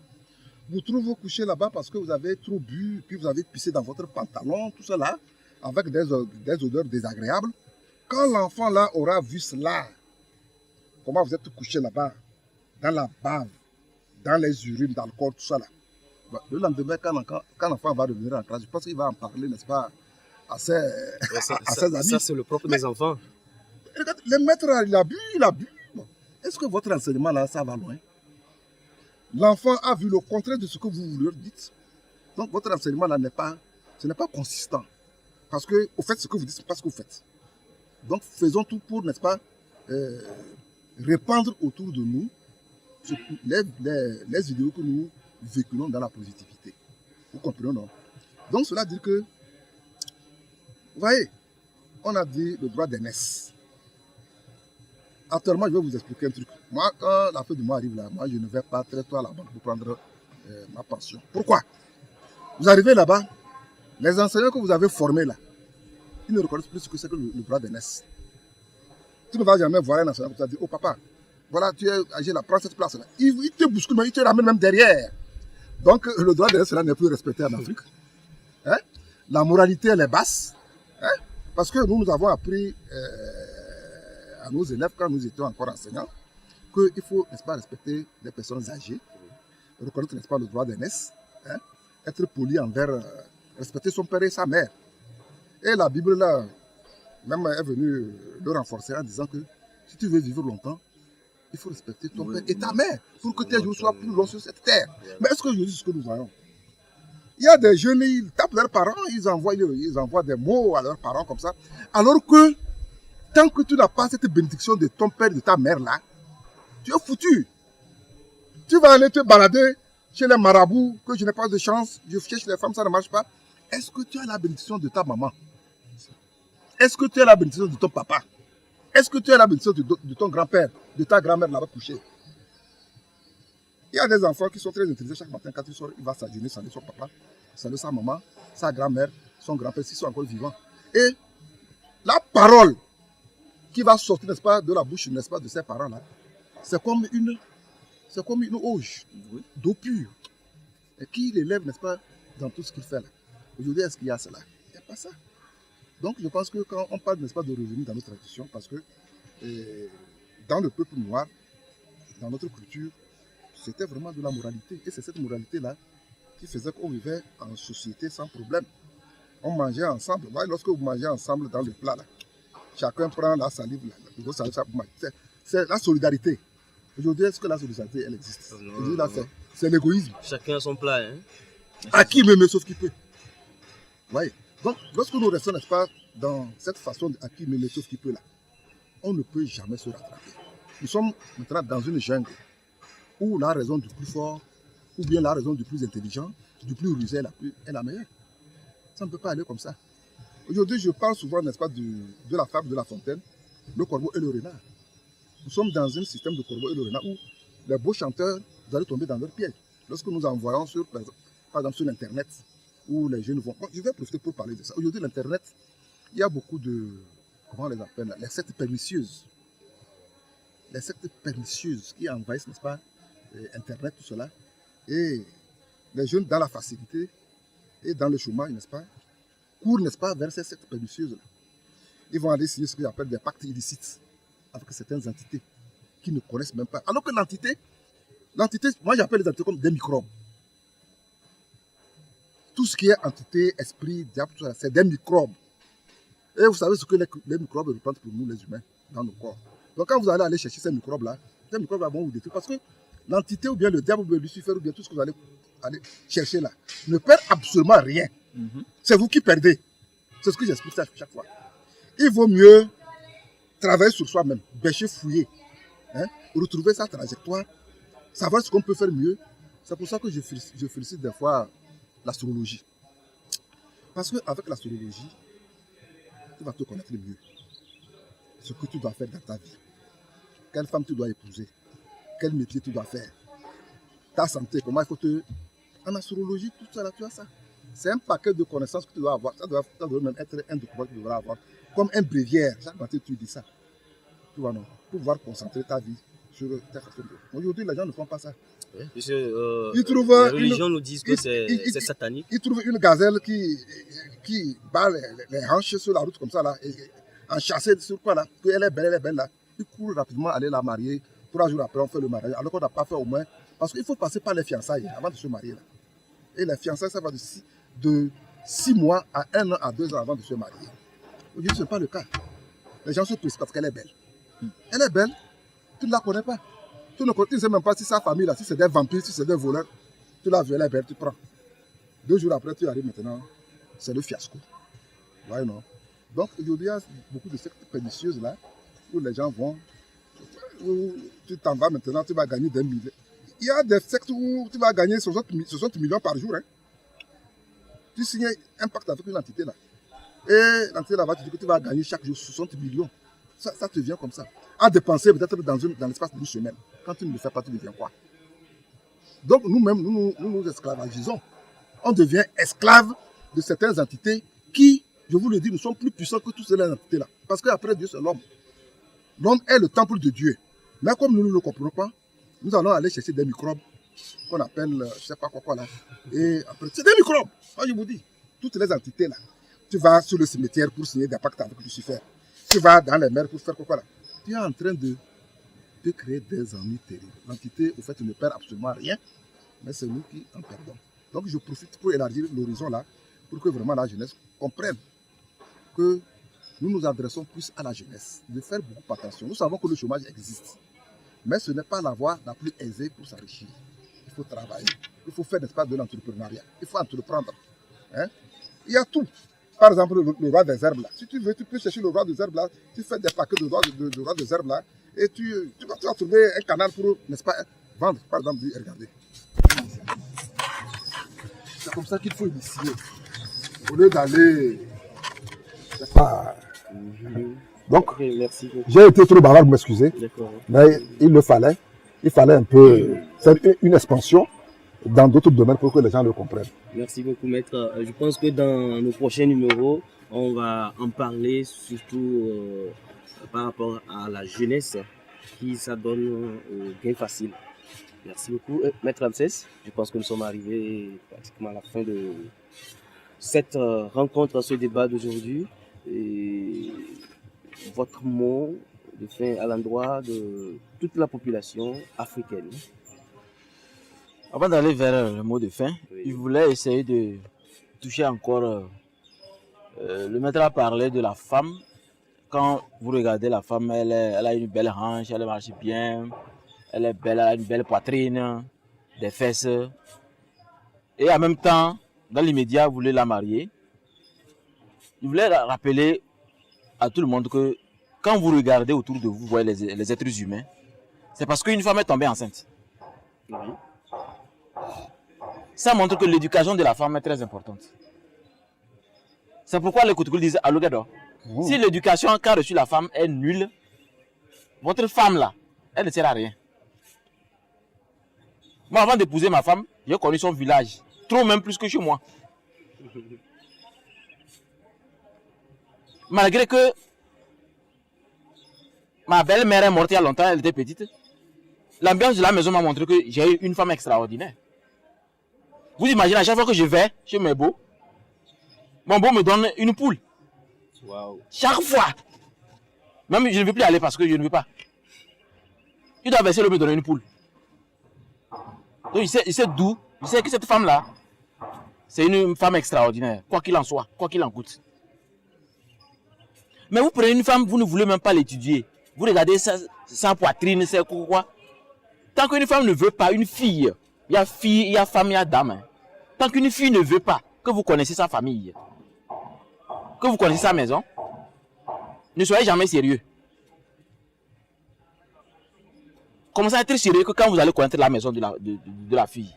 vous trouvez couché là-bas parce que vous avez trop bu, puis vous avez pissé dans votre pantalon, tout cela, avec des odeurs désagréables. Quand l'enfant là aura vu cela, comment vous êtes couché là-bas, dans la bave, dans les urines, dans le corps, tout ça là, le lendemain, quand l'enfant va revenir en classe, je pense qu'il va en parler, n'est-ce pas, à ses amis. Ça, c'est le propre des enfants. Regarde, le maître, il a bu. Bon. Est-ce que votre enseignement là, ça va loin? L'enfant a vu le contraire de ce que vous leur dites. Donc votre enseignement là ce n'est pas consistant. Parce que, au fait, ce que vous dites, ce n'est pas ce que vous faites. Donc faisons tout pour, n'est-ce pas, répandre autour de nous les idéaux que nous véhiculons dans la positivité. Vous comprenez, non? Donc cela dit que, vous voyez, on a dit le droit d'aînesse. Actuellement, je vais vous expliquer un truc. Moi, quand la fin du mois arrive là, moi, je ne vais pas très tôt à la banque pour prendre ma pension. Pourquoi? Vous arrivez là-bas, les enseignants que vous avez formés là, ils ne reconnaissent plus ce que c'est que le droit d'aînesse. Tu ne vas jamais voir un enseignant qui te dit, oh papa, voilà, tu es âgé là, prends cette place là. Il te bouscule, mais il te ramène même derrière. Donc, le droit d'aînesse là n'est plus respecté en Afrique. Hein? La moralité, elle est basse. Hein? Parce que nous avons appris à nos élèves, quand nous étions encore enseignants, qu'il faut, n'est-ce pas, respecter les personnes âgées, reconnaître, n'est-ce pas, le droit d'aînesse, hein? Être poli envers, respecter son père et sa mère. Et la Bible, là, même est venue le renforcer en disant que si tu veux vivre longtemps, il faut respecter ton père et ta mère pour que tes jours soient plus longs sur cette terre. Mais est-ce que je dis ce que nous voyons? Il y a des jeunes, ils tapent leurs parents, ils envoient des mots à leurs parents comme ça, alors que tant que tu n'as pas cette bénédiction de ton père et de ta mère là, tu es foutu. Tu vas aller te balader chez les marabouts, que je n'ai pas de chance, je cherche les femmes, ça ne marche pas. Est-ce que tu as la bénédiction de ta maman? Est-ce que tu as la bénédiction de ton papa? Est-ce que tu as la bénédiction de ton grand-père, de ta grand-mère là-bas couchée? Il y a des enfants qui sont très intelligents. Chaque matin, quand ils sortent, il va s'agenouiller, saluer son papa, saluer sa maman, sa grand-mère, son grand-père, s'ils sont encore vivants. Et la parole qui va sortir, n'est-ce pas, de la bouche, n'est-ce pas, de ces parents-là, c'est comme une auge d'eau pure et qui l'élève, n'est-ce pas, dans tout ce qu'il fait là. Aujourd'hui, est-ce qu'il y a cela? Il n'y a pas ça. Donc, je pense que quand on parle, n'est-ce pas, de revenir dans notre tradition, parce que dans le peuple noir, dans notre culture, c'était vraiment de la moralité. Et c'est cette moralité-là qui faisait qu'on vivait en société sans problème. On mangeait ensemble. Lorsque vous mangez ensemble dans le plat, là, chacun prend la salive, c'est la solidarité. Aujourd'hui, est-ce que la solidarité, elle existe? Aujourd'hui, là, c'est l'égoïsme. Chacun a son plat. Hein? À qui me met sauf qui peut. Ouais. Donc, lorsque nous restons, n'est-ce pas, dans cette façon à qui me met sauf qui peut là, on ne peut jamais se rattraper. Nous sommes maintenant dans une jungle où la raison du plus fort, ou bien la raison du plus intelligent, du plus rusé est la meilleure. Ça ne peut pas aller comme ça. Aujourd'hui, je parle souvent, n'est-ce pas, de la fable de La Fontaine, le corbeau et le renard. Nous sommes dans un système de corbeau et le renard où les beaux chanteurs, vous allez tomber dans leur piège. Lorsque nous envoyons par exemple sur l'Internet, où les jeunes vont... Bon, je vais profiter pour parler de ça. Aujourd'hui, l'Internet, il y a beaucoup de... Comment on les appelle là? Les sectes pernicieuses. Les sectes pernicieuses qui envahissent, n'est-ce pas, Internet, tout cela. Et les jeunes, dans la facilité et dans le chômage, n'est-ce pas, courent, n'est-ce pas, vers ces sectes pernicieuses-là. Ils vont aller signer ce qu'ils appellent des pactes illicites avec certaines entités qui ne connaissent même pas. Alors que l'entité, moi j'appelle les entités comme des microbes. Tout ce qui est entité, esprit, diable, tout ça, c'est des microbes. Et vous savez ce que les microbes représentent pour nous, les humains, dans nos corps. Donc quand vous allez aller chercher ces microbes-là vont vous détruire. Parce que l'entité ou bien le diable ou bien Lucifer ou bien tout ce que vous allez chercher là ne perd absolument rien. C'est vous qui perdez. C'est ce que j'explique à chaque fois. Il vaut mieux travailler sur soi-même, bêcher, fouiller, hein, retrouver sa trajectoire, savoir ce qu'on peut faire mieux. C'est pour ça que je félicite des fois l'astrologie. Parce qu'avec l'astrologie, tu vas te connaître mieux. Ce que tu dois faire dans ta vie. Quelle femme tu dois épouser. Quel métier tu dois faire. Ta santé, comment il faut te... En astrologie, tout ça là, tu as ça. C'est un paquet de connaissances que tu dois avoir. Ça doit même être un document que tu devras avoir. Comme un bréviaire. Chaque matin, tu dis ça. Tu vois, non? Pour pouvoir concentrer ta vie sur ta façon de... Aujourd'hui, les gens ne font pas ça. Oui, puisque, Ils trouvent les religions nous disent que c'est satanique. Ils trouvent une gazelle qui bat les hanches sur la route comme ça, là, et enchâssée sur quoi, là, qu'elle est belle, là. Ils courent rapidement aller la marier. 3 jours après, on fait le mariage, alors qu'on n'a pas fait au moins. Parce qu'il faut passer par les fiançailles avant de se marier, là. Et les fiançailles, ça va de 6 mois à 1 an à 2 ans avant de se marier. Aujourd'hui, ce n'est pas le cas. Les gens se précipitent parce qu'elle est belle. Elle est belle, tu ne la connais pas. Tu ne sais même pas si sa famille, là, si c'est des vampires, si c'est des voleurs. Tu la veux, elle est belle, tu prends. 2 jours après, tu arrives maintenant, c'est le fiasco. Ouais, non. Donc, aujourd'hui, il y a beaucoup de sectes pernicieuses là, où les gens vont, où tu t'en vas maintenant, tu vas gagner des milliers. Il y a des sectes où tu vas gagner 60 millions par jour. Hein. Tu signes un pacte avec une entité là. Et l'entité là-bas, tu dis que tu vas gagner chaque jour 60 millions. Ça te vient comme ça. À dépenser peut-être dans l'espace d'une semaine. Quand tu ne le fais pas, tu deviens quoi? Donc nous-mêmes, nous esclavagisons. On devient esclave de certaines entités qui, je vous le dis, nous sommes plus puissants que toutes ces entités-là. Parce qu'après Dieu, c'est l'homme. L'homme est le temple de Dieu. Mais comme nous ne le comprenons pas, nous allons aller chercher des microbes qu'on appelle, je ne sais pas quoi là. Et après, c'est des microbes. Moi, je vous dis, toutes les entités là. Tu vas sur le cimetière pour signer des pactes avec Lucifer. Tu vas dans les mers pour faire quoi là. Tu es en train de créer des ennuis terribles. L'entité, au fait, ne perd absolument rien, mais c'est nous qui en perdons. Donc, je profite pour élargir l'horizon là, pour que vraiment la jeunesse comprenne que nous nous adressons plus à la jeunesse, de faire beaucoup attention. Nous savons que le chômage existe, mais ce n'est pas la voie la plus aisée pour s'enrichir. Il faut travailler, il faut faire, n'est-ce pas, de l'entrepreneuriat, il faut entreprendre. Hein? Il y a tout. Par exemple, le roi des herbes là. Si tu veux, tu peux chercher le roi des herbes là, tu fais des paquets de roi des herbes là, et tu vas trouver un canal pour, n'est-ce pas, vendre. Par exemple, regardez. C'est comme ça qu'il faut initier. Au lieu d'aller. Donc, Okay, merci beaucoup. j'ai été trop bavard, vous m'excusez. D'accord. Mais il fallait un peu faire une expansion dans d'autres domaines pour que les gens le comprennent. Merci beaucoup, maître. Je pense que dans nos prochains numéros, on va en parler surtout par rapport à la jeunesse qui s'adonne au gain facile. Merci beaucoup. Maître Ramsès, je pense que nous sommes arrivés pratiquement à la fin de cette rencontre, ce débat d'aujourd'hui. Et votre mot de fin à l'endroit de toute la population africaine. Avant d'aller vers le mot de fin, Oui. je voulais essayer de toucher encore. Le maître a parlé de la femme. Quand vous regardez la femme, elle a une belle hanche, elle marche bien, elle est belle, elle a une belle poitrine, des fesses. Et en même temps, dans l'immédiat, vous voulez la marier. Je voulais rappeler à tout le monde que quand vous regardez autour de vous, vous voyez les êtres humains, c'est parce qu'une femme est tombée enceinte. Oui. Ça montre que l'éducation de la femme est très importante. C'est pourquoi les Koutoukouls disent Alogado. Si l'éducation qu'a reçu la femme est nulle, votre femme là, elle ne sert à rien. Moi, avant d'épouser ma femme, j'ai connu son village. Trop même plus que chez moi. Malgré que ma belle-mère est morte il y a longtemps, elle était petite. L'ambiance de la maison m'a montré que j'ai eu une femme extraordinaire. Vous imaginez, à chaque fois que je vais chez mes beaux, mon beau me donne une poule. Wow. Chaque fois. Même je ne veux plus aller parce que je ne veux pas. Il doit verser le me donner une poule. Donc il sait d'où. Il sait que cette femme-là, c'est une femme extraordinaire. Quoi qu'il en soit, quoi qu'il en coûte. Mais vous prenez une femme, vous ne voulez même pas l'étudier. Vous regardez sa poitrine, c'est quoi. Tant qu'une femme ne veut pas, une fille, il y a femme, il y a dame. Hein. Tant qu'une fille ne veut pas, que vous connaissez sa famille, que vous connaissez sa maison, ne soyez jamais sérieux. Commencez à être sérieux que quand vous allez connaître la maison de la fille.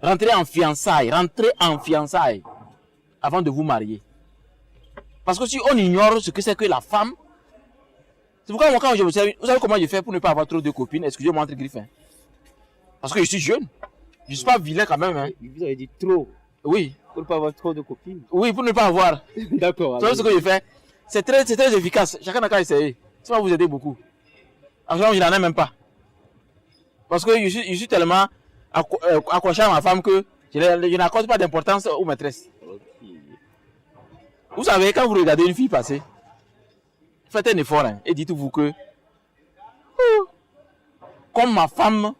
Rentrez en fiançailles avant de vous marier. Parce que si on ignore ce que c'est que la femme, c'est pourquoi moi quand vous savez comment je fais pour ne pas avoir trop de copines, excusez-moi entre griffes. Hein. Parce que je suis jeune, je ne suis pas vilain quand même. Hein. Vous avez dit trop. Oui. Pour ne pas avoir trop de copines. Oui, pour ne pas avoir. D'accord. Vous savez ce que je fais? C'est très efficace. Chacun n'a qu'à essayer. Ça va vous aider beaucoup. En fait, je n'en ai même pas. Parce que je suis tellement accroché à ma femme que je n'accorde pas d'importance aux maîtresses. Okay. Vous savez, quand vous regardez une fille passer, faites un effort hein, et dites-vous que comme ma femme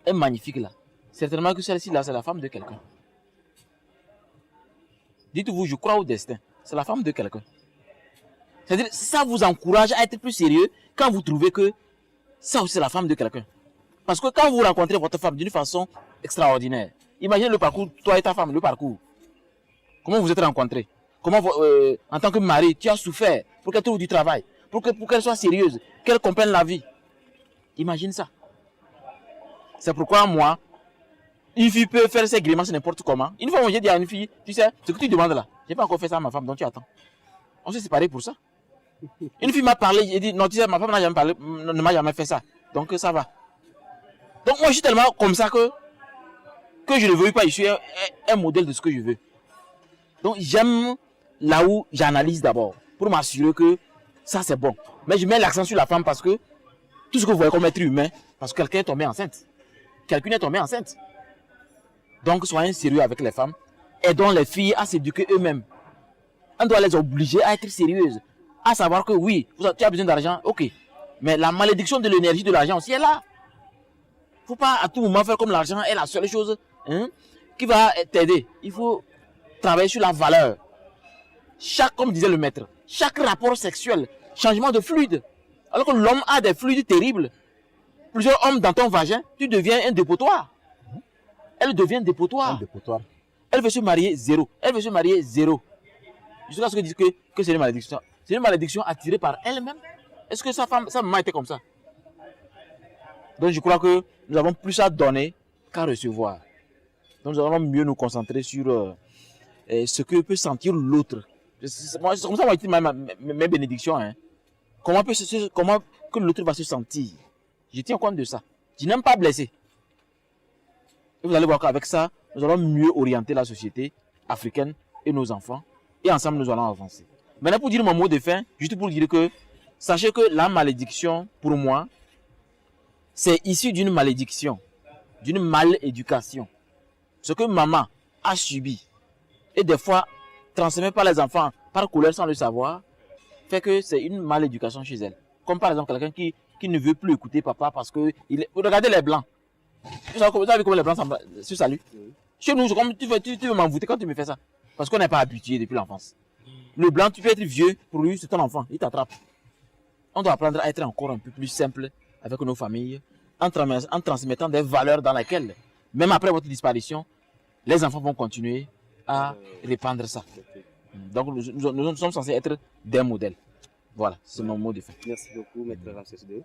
est magnifique là, certainement que celle-ci là, c'est la femme de quelqu'un. Dites-vous, je crois au destin. C'est la femme de quelqu'un. C'est-à-dire, ça vous encourage à être plus sérieux quand vous trouvez que ça aussi c'est la femme de quelqu'un. Parce que quand vous rencontrez votre femme d'une façon extraordinaire, imaginez le parcours, toi et ta femme, le parcours. Comment vous êtes rencontrés? Comment en tant que mari, tu as souffert pour qu'elle trouve du travail, pour qu'elle soit sérieuse, qu'elle comprenne la vie. Imagine ça. C'est pourquoi moi, une fille peut faire ses grimaces n'importe comment. Une fois, j'ai dit à une fille, tu sais, ce que tu demandes là, j'ai pas encore fait ça à ma femme, donc tu attends. On s'est séparés pour ça. Une fille m'a parlé, j'ai dit, non, tu sais, ma femme n'a jamais parlé, ne m'a jamais fait ça. Donc ça va. Donc moi, je suis tellement comme ça que je ne veux pas, je suis un modèle de ce que je veux. Donc j'aime là où j'analyse d'abord, pour m'assurer que ça c'est bon. Mais je mets l'accent sur la femme parce que tout ce que vous voyez comme être humain, parce que quelqu'un est tombé enceinte. Quelqu'un est tombé enceinte. Donc soyez sérieux avec les femmes. Aidons les filles à s'éduquer eux-mêmes. On doit les obliger à être sérieuses. À savoir que oui, tu as besoin d'argent, ok. Mais la malédiction de l'énergie de l'argent aussi est là. Il ne faut pas à tout moment faire comme l'argent est la seule chose qui va t'aider. Il faut travailler sur la valeur. Comme disait le maître, chaque rapport sexuel, changement de fluide. Alors que l'homme a des fluides terribles. Plusieurs hommes dans ton vagin, tu deviens un dépotoir. Elle devient dépotoir. Elle veut se marier zéro. Elle veut se marier zéro. Jusqu'à ce que disent que c'est une malédiction. C'est une malédiction attirée par elle-même. Est-ce que sa maman était comme ça? Donc je crois que nous avons plus à donner qu'à recevoir. Donc nous allons mieux nous concentrer sur ce que peut sentir l'autre. C'est comme ça que moi j'ai mes bénédictions. Hein. Comment que l'autre va se sentir? Je tiens compte de ça. Je n'aime pas blesser. Et vous allez voir qu'avec ça, nous allons mieux orienter la société africaine et nos enfants. Et ensemble, nous allons avancer. Maintenant, pour dire mon mot de fin, juste pour dire que, sachez que la malédiction, pour moi, c'est issu d'une malédiction, d'une maléducation. Ce que maman a subi, et des fois, transmet par les enfants, par colère sans le savoir, fait que c'est une maléducation chez elle. Comme par exemple, quelqu'un qui ne veut plus écouter papa parce que... Regardez les blancs. Vous avez vu comment les blancs se saluent? Chez nous, tu veux m'envoûter quand tu me fais ça. Parce qu'on n'est pas habitué depuis l'enfance. Le blanc, tu peux être vieux, pour lui, c'est ton enfant, il t'attrape. On doit apprendre à être encore un peu plus simple avec nos familles, en transmettant des valeurs dans lesquelles, même après votre disparition, les enfants vont continuer à répandre ça. Donc nous sommes censés être des modèles. Voilà, c'est mon mot de fin. Merci beaucoup, Maître Ramsès II.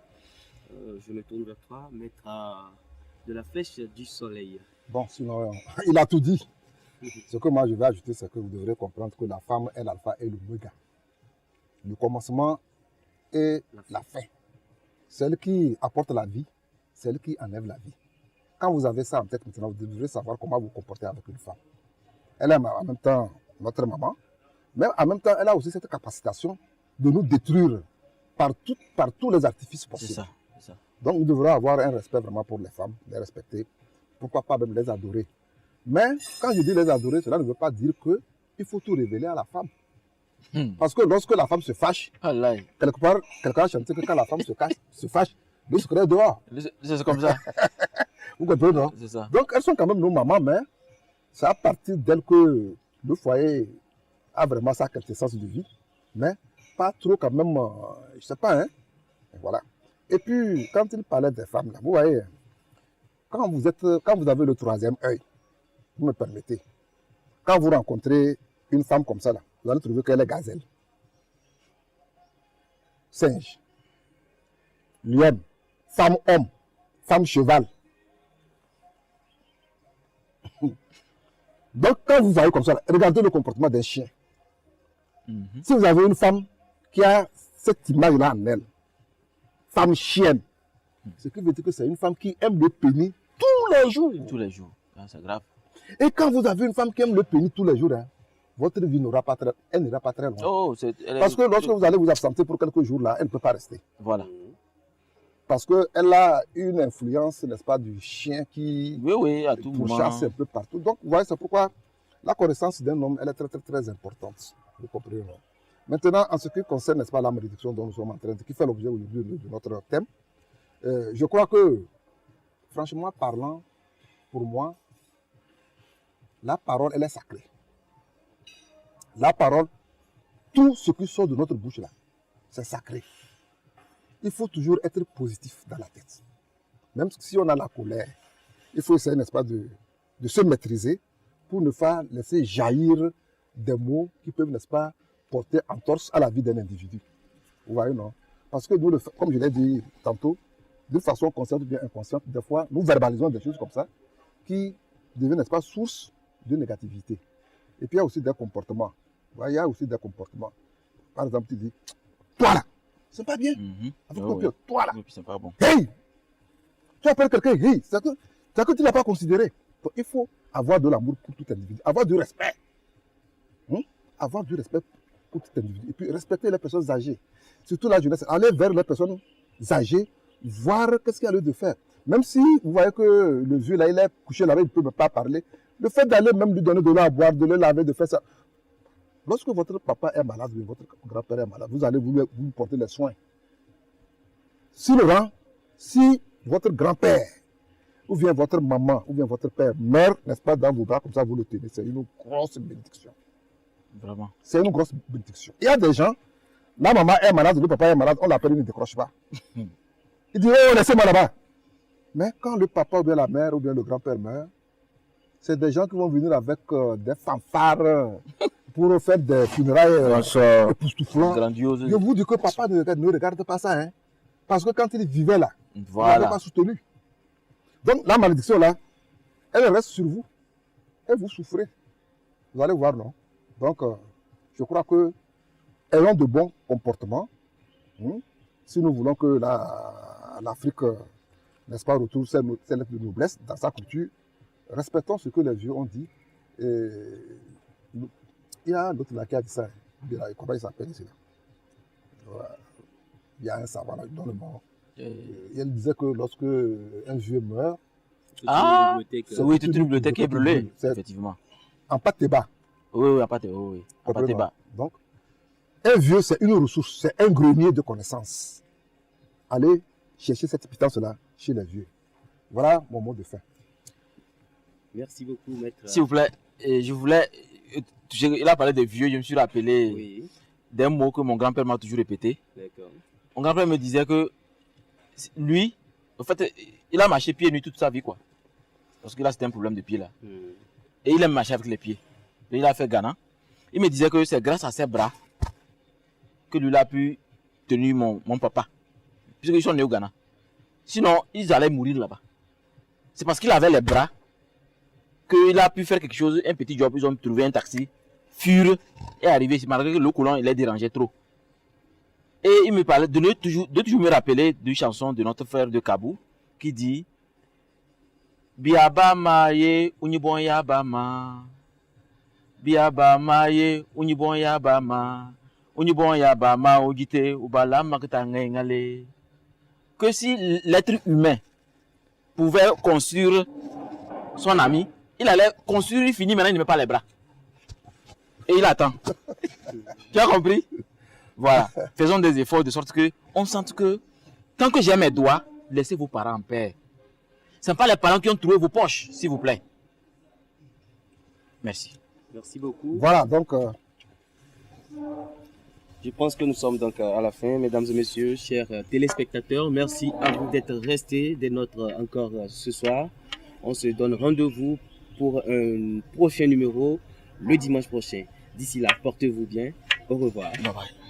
Je me tourne vers toi, Maître de la flèche du soleil. Bon, sinon, il a tout dit. Ce que moi je vais ajouter, c'est que vous devrez comprendre que la femme est l'alpha et l'oméga. Le commencement et la fin. Celle qui apporte la vie, celle qui enlève la vie. Quand vous avez ça en tête maintenant, vous devrez savoir comment vous comporter avec une femme. Elle est en même temps notre maman, mais en même temps, elle a aussi cette capacitation de nous détruire par tous les artifices possibles. C'est ça. Donc nous devrons avoir un respect vraiment pour les femmes, les respecter, pourquoi pas même les adorer. Mais quand je dis les adorer, cela ne veut pas dire qu'il faut tout révéler à la femme. Parce que lorsque la femme se fâche, quelque part, quelqu'un a chanté que quand la femme se fâche, le secret est dehors. C'est comme ça. Vous comprenez, non? C'est ça. Donc elles sont quand même nos mamans, mais c'est à partir d'elles que le foyer a vraiment sa quintessence de vie. Mais pas trop quand même, je ne sais pas, hein. Et voilà. Et puis, quand il parlait des femmes, là, vous voyez, quand vous avez le troisième œil, vous me permettez, quand vous rencontrez une femme comme ça, là, vous allez trouver qu'elle est gazelle, singe, lionne, femme-homme, femme-cheval. Donc, quand vous voyez comme ça, là, regardez le comportement d'un chien. Si vous avez une femme qui a cette image-là en elle, femme chienne, ce qui veut dire que c'est une femme qui aime le pénis tous les jours. Tous les jours. Ah, c'est grave. Et quand vous avez une femme qui aime le pénis tous les jours, hein, votre vie n'ira pas très, elle n'ira pas très loin. Oh, Parce que lorsque vous allez vous absenter pour quelques jours là, elle ne peut pas rester. Voilà. Parce qu'elle a une influence, n'est-ce pas, du chien qui Oui, à tout moment. pourchasse un peu partout. Donc, vous voyez, c'est pourquoi la connaissance d'un homme, elle est très, très, très importante. Vous comprenez, non? Maintenant, en ce qui concerne, n'est-ce pas, la malédiction dont nous sommes en train de, qui fait l'objet aujourd'hui de notre thème, je crois que, franchement parlant, pour moi, la parole, elle est sacrée. La parole, tout ce qui sort de notre bouche là, c'est sacré. Il faut toujours être positif dans la tête. Même si on a la colère, il faut essayer, n'est-ce pas, de se maîtriser pour ne pas laisser jaillir des mots qui peuvent, n'est-ce pas, porter entorse à la vie d'un individu. Vous voyez, non? Parce que nous, comme je l'ai dit tantôt, de façon consciente ou bien inconsciente, des fois, nous verbalisons des choses comme ça qui deviennent, n'est-ce pas, source de négativité. Et puis, il y a aussi des comportements. Vous voyez, il y a aussi des comportements. Par exemple, tu dis, toi là, c'est pas bien. Avec ton cœur, toi là. Oui, c'est pas bon. Hey! Tu appelles quelqu'un hey, c'est que tu ne l'as pas considéré. Donc, il faut avoir de l'amour pour tout individu, avoir du respect. Avoir du respect pour tout individu. Et puis respecter les personnes âgées. Surtout la jeunesse. Aller vers les personnes âgées, voir qu'est-ce qu'il y a lieu de faire. Même si vous voyez que le vieux là, il est couché là-bas, il ne peut pas parler. Le fait d'aller même lui donner de l'eau à boire, de le laver, de faire ça. Lorsque votre papa est malade, ou votre grand-père est malade, vous allez vous porter les soins. Si votre grand-père, ou bien votre maman, ou bien votre père meurt, n'est-ce pas, dans vos bras, comme ça vous le tenez, c'est une grosse bénédiction. Vraiment. C'est une grosse bénédiction. Il y a des gens, la maman est malade, le papa est malade, on l'appelle, il ne décroche pas. Il dit, oh, laissez-moi là-bas. Mais quand le papa ou bien la mère ou bien le grand-père meurt, c'est des gens qui vont venir avec des fanfares pour faire des funérailles époustouflantes. Grandiose. Je vous dis que papa ne regarde pas ça. Hein. Parce que quand il vivait là, voilà. il n'avait pas soutenu. Donc la malédiction là, elle reste sur vous. Et vous souffrez. Vous allez voir, non? Donc, je crois que ayons de bons comportements. Si nous voulons que l'Afrique, n'est-ce pas, retrouve ses lettres de noblesse dans sa culture, respectons ce que les vieux ont dit. Et il y a l'autre là qui a dit ça. Comment il s'appelle ici là? Il y a un savant là, dans le monde. Il disait que lorsque un vieux meurt, oui, toute une bibliothèque est brûlée, effectivement. En Pateba. Oui, en Pateba. Donc, un vieux, c'est une ressource, c'est un grenier de connaissances. Allez chercher cette pitance-là chez les vieux. Voilà mon mot de fin. Merci beaucoup, maître. S'il vous plaît, je voulais. Il a parlé des vieux, je me suis rappelé d'un mot que mon grand-père m'a toujours répété. D'accord. Mon grand-père me disait que lui, en fait, il a marché pieds nus toute sa vie, quoi. Parce que là, c'était un problème de pied, là. Et il aime marcher avec les pieds. Et il a fait Ghana. Il me disait que c'est grâce à ses bras que lui a pu tenir mon papa. Puisqu'ils sont nés au Ghana. Sinon, ils allaient mourir là-bas. C'est parce qu'il avait les bras qu'il a pu faire quelque chose, un petit job. Ils ont trouvé un taxi, furent et arrivé ici, malgré que le colon, il les dérangeait trop. Et il me parlait de toujours me rappeler d'une chanson de notre frère de Kabou qui dit Biabama ye unibon yabama. Biabama ye unibon yabama. Unibon yabama ogite ubala makitangengale. Que si l'être humain pouvait construire son ami, il allait construire, il finit, maintenant il ne met pas les bras. Et il attend. Tu as compris? Voilà. Faisons des efforts de sorte que on sente que tant que j'ai mes doigts, laissez vos parents en paix. Ce n'est pas les parents qui ont trouvé vos poches, s'il vous plaît. Merci. Merci beaucoup. Voilà, donc... Je pense que nous sommes donc à la fin, mesdames et messieurs, chers téléspectateurs. Merci à vous d'être restés des nôtres encore ce soir. On se donne rendez-vous pour un prochain numéro le dimanche prochain. D'ici là, portez-vous bien. Au revoir. Bye bye.